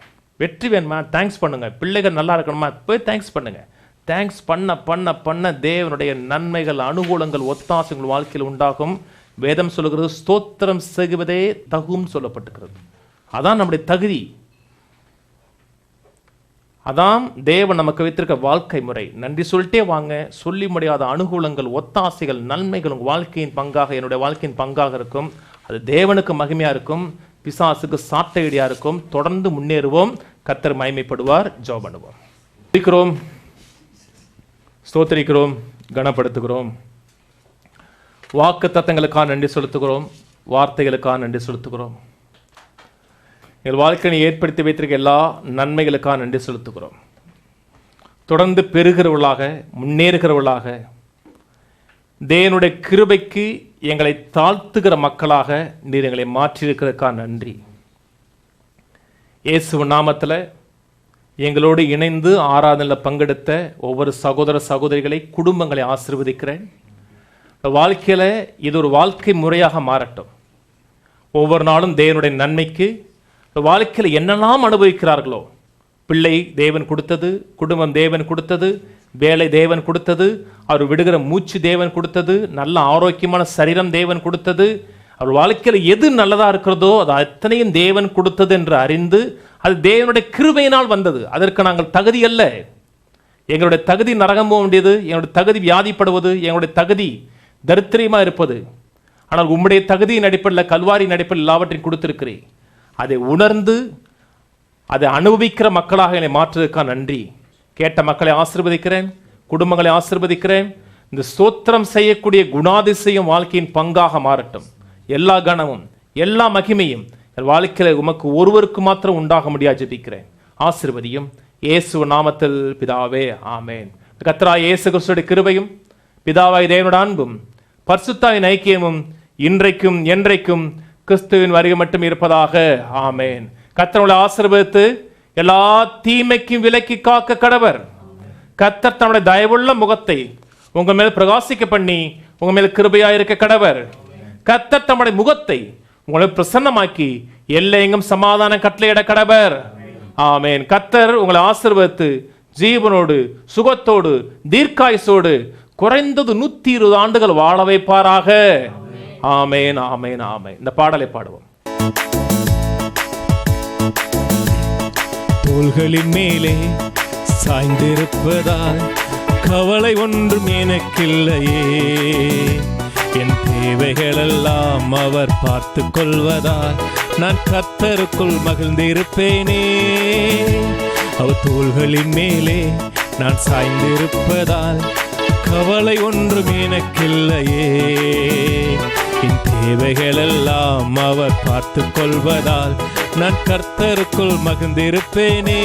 [SPEAKER 1] வெற்றி வேணுமா, தேங்க்ஸ் பண்ணுங்க. பிள்ளைகள் நல்லா இருக்கணுமா, போய் தேங்க்ஸ் பண்ணுங்க. தேங்க்ஸ் பண்ண பண்ண பண்ண தேவனுடைய நன்மைகள், அனுகூலங்கள், ஒத்தாசைகள் வாழ்க்கையில் உண்டாகும். வேதம் சொல்லுகிறது, ஸ்தோத்திரம் செய்வதே தகும் சொல்லப்பட்டிருக்கிறது. அதான் நம்முடைய தகுதி, அதான் தேவன் நமக்கு வைத்திருக்க வாழ்க்கை முறை. நன்றி சொல்லிட்டே வாங்க. சொல்லி முடியாத அனுகூலங்கள், ஒத்தாசைகள், நன்மைகள் உங்கள் வாழ்க்கையின் பங்காக, என்னுடைய வாழ்க்கையின் பங்காக இருக்கும். அது தேவனுக்கு மகிமையா இருக்கும், பிசாசுக்கு சாட்டையடியா இருக்கும். தொடர்ந்து முன்னேறுவோம், கர்த்தர் மகிமைப்படுவார். ஜெபம் பண்ணுவோம். ஸ்தோத்திரிக்கிறோம், கனப்படுத்துகிறோம். வாக்கு தத்தங்களுக்காக நன்றி செலுத்துகிறோம், வார்த்தைகளுக்காக நன்றி செலுத்துகிறோம். எங்கள் வாழ்க்கையை ஏற்படுத்தி வைத்திருக்க எல்லா நன்மைகளுக்காக நன்றி செலுத்துகிறோம். தொடர்ந்து பெறுகிறவர்களாக, முன்னேறுகிறவர்களாக, தேவனுடைய கிருபைக்கு எங்களை தாழ்த்துகிற மக்களாக நீர் எங்களை மாற்றியிருக்கிறதுக்காக நன்றி. இயேசுவின் நாமத்தில் எங்களோடு இணைந்து ஆராதனையில் பங்கெடுத்த ஒவ்வொரு சகோதர சகோதரிகளை, குடும்பங்களை ஆசீர்வதிக்கிறேன். வாழ்க்கையில் இது ஒரு வாழ்க்கை முறையாக மாறட்டும். ஒவ்வொரு நாளும் தேவனுடைய நன்மைக்கு வாழ்க்கையில் என்னெல்லாம் அனுபவிக்கிறார்களோ, பிள்ளை தேவன் கொடுத்தது, குடும்பம் தேவன் கொடுத்தது, வேலை தேவன் கொடுத்தது, அவர் விடுகிற மூச்சு தேவன் கொடுத்தது, நல்ல ஆரோக்கியமான சரீரம் தேவன் கொடுத்தது, அவர் வாழ்க்கையில் எது நல்லதாக இருக்கிறதோ அது அத்தனையும் தேவன் கொடுத்தது என்று அறிந்து, அது தேவனுடைய கிருபையினால் வந்தது. அதற்கு நாங்கள் தகுதி அல்ல. எங்களுடைய தகுதி நரகம் போக வேண்டியது, எங்களுடைய தகுதி வியாதிப்படுவது, எங்களுடைய தகுதி தரித்திரமாக இருப்பது. ஆனால் உம்முடைய தகுதியின் அடிப்படையில், கல்வாரியின் அடிப்படையில் எல்லாவற்றையும் கொடுத்திருக்கிறேன். அதை உணர்ந்து அதை அனுபவிக்கிற மக்களாக என்னை மாற்றுவதற்காக நன்றி. கேட்ட மக்களை ஆசீர்வதிக்கிறேன், குடும்பங்களை ஆசீர்வதிக்கிறேன். இந்த ஸ்தோத்திரம் செய்யக்கூடிய குணாதிசயம் வாழ்க்கையின் பங்காக மாறட்டும். எல்லா கனமும் எல்லா மகிமையும் என் வாழ்க்கையில் உமக்கு ஒருவருக்கு மாத்திரம் உண்டாக முடியாது ஜெபிக்கிறேன். ஆசீர்வதியும் இயேசு நாமத்தில் பிதாவே, ஆமேன். கர்த்தராகிய இயேசு கிறிஸ்துவின் கிருபையும் பிதாவாகிய தேவனுடைய அன்பும் பரிசுத்தாவின் ஐக்கியமும் இன்றைக்கும் என்றைக்கும் கிறிஸ்துவின் வருகை மட்டும் இருப்பதாக, ஆமேன். கர்த்தர் ஆசீர்வதித்து எல்லா தீமைக்கும் விலக்கி காக்க கடவர். கர்த்தர் தன்னுடைய தயவுள்ள முகத்தை உங்க மேல் பிரகாசிக்க பண்ணி உங்க மேல் கிருபையா இருக்க கடவர். கர்த்தர் தம்முடைய முகத்தை உங்களை பிரசன்னமாக்கி எல்லையெங்கும் சமாதானம் கட்டளையிட கடவர். ஆமேன். கர்த்தர் உங்களை ஆசீர்வதித்து ஜீவனோடு சுகத்தோடு தீர்க்காயுசோடு குறைந்தது 120 ஆண்டுகள் வாழ வைப்பாராக. ஆமேன், ஆமேன், ஆமேன். இந்த பாடலை பாடுவோம்.
[SPEAKER 2] தோள்களின் மேலே சாய்ந்திருப்பதால் கவலை ஒன்றும் எனக்கில்லையே. என் தேவைகளெல்லாம் அவர் பார்த்து கொள்வதால் நான் கர்த்தருக்குள் மகிழ்ந்திருப்பேனே. அவர் தோள்களின் மேலே நான் சாய்ந்திருப்பதால் கவலை ஒன்றும் எனக்கில்லையே. என் தேவைகளெல்லாம் அவர் பார்த்து கொள்வதால் நான் கர்த்தருக்குள் மகிழ்ந்திருப்பேனே.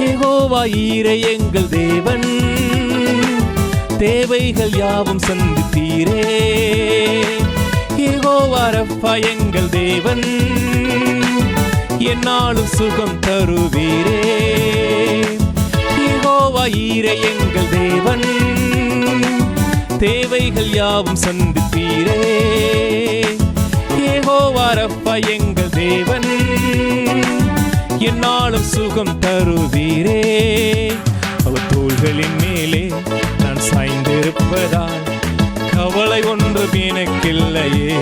[SPEAKER 2] யெகோவா ஈரே எங்கள் தேவன், தேவைகள் யாவும் சந்தித்தீரே. யெகோவா ரப்பா எங்கள் தேவன், என்னாலும் சுகம் தருவீரே. யெகோவா ஈரே எங்கள் தேவன், தேவைகள் யாவும் சந்தித்தீரே. யெகோவா ரப்பா எங்கள் தேவன், என்னாலும் சுகம் தருவீரே. அவர் தோள்களின் மேலே நான் சாய்ந்திருப்பதால் கவலை ஒன்றும் எனக்கில்லையே.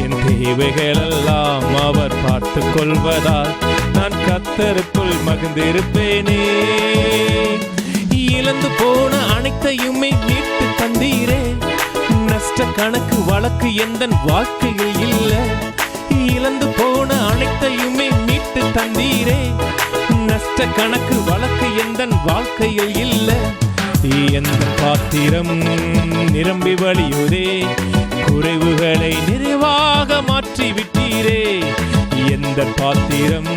[SPEAKER 2] என் தேவைகளெல்லாம் அவர் பார்த்து கொள்வதால் நான் கர்த்தருக்குள் மகிழ்ந்திருப்பேனே. இழந்து போன அனைத்தையுமே மீட்டு தந்தீரே. நஷ்ட கணக்கு வழக்கு எந்தன் வாழ்க்கையில் இல்ல. இழந்து போன அனைத்தையுமே மீட்டு தந்தீரே. நஷ்ட கணக்கு வழக்கு எந்தன் வாழ்க்கையில் இல்ல. எந்த பாத்திரம் நிரம்பி வழியுதே, குறைவுகளை நிறைவாக மாற்றி விட்டீரே. எந்த பாத்திரம்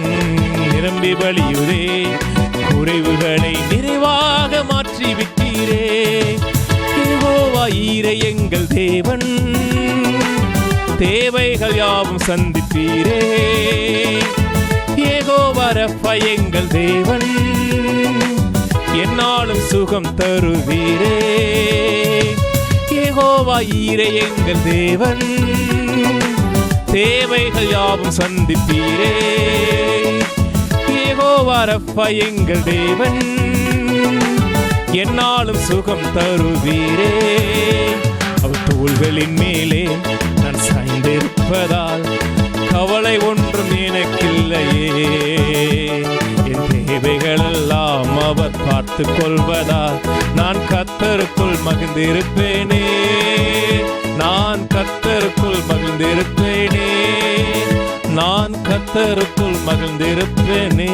[SPEAKER 2] நிரம்பி வழியுதே, குறைவுகளை நிறைவாக மாற்றி விட்டீரே. யெகோவா ஈரே எங்கள் தேவன், தேவைகள் யாவும் சந்திப்பீரே. யெகோவா ரப்பா எங்கள் தேவன், என்னாலும் சுகம் தருவீரே. யெகோவா ஈரே எங்கள் தேவன், தேவைகள் யாவும் சந்திப்பீரே. யெகோவா ரப்பா எங்கள் தேவன், என்னாலும் சுகம் தருவீரே. அவர் தோள்களின் மேலே நான் சாய்ந்திருப்பதால் கவலை ஒன்றும் எனக்கில்லையே. என் தேவைகளெல்லாம் அவர் பார்த்து கொள்வதால் நான் கர்த்தருக்குள் மகிழ்ந்திருப்பேனே. நான் கர்த்தருக்குள் மகிழ்ந்திருப்பேனே. நான் கர்த்தருக்குள் மகிழ்ந்திருப்பேனே.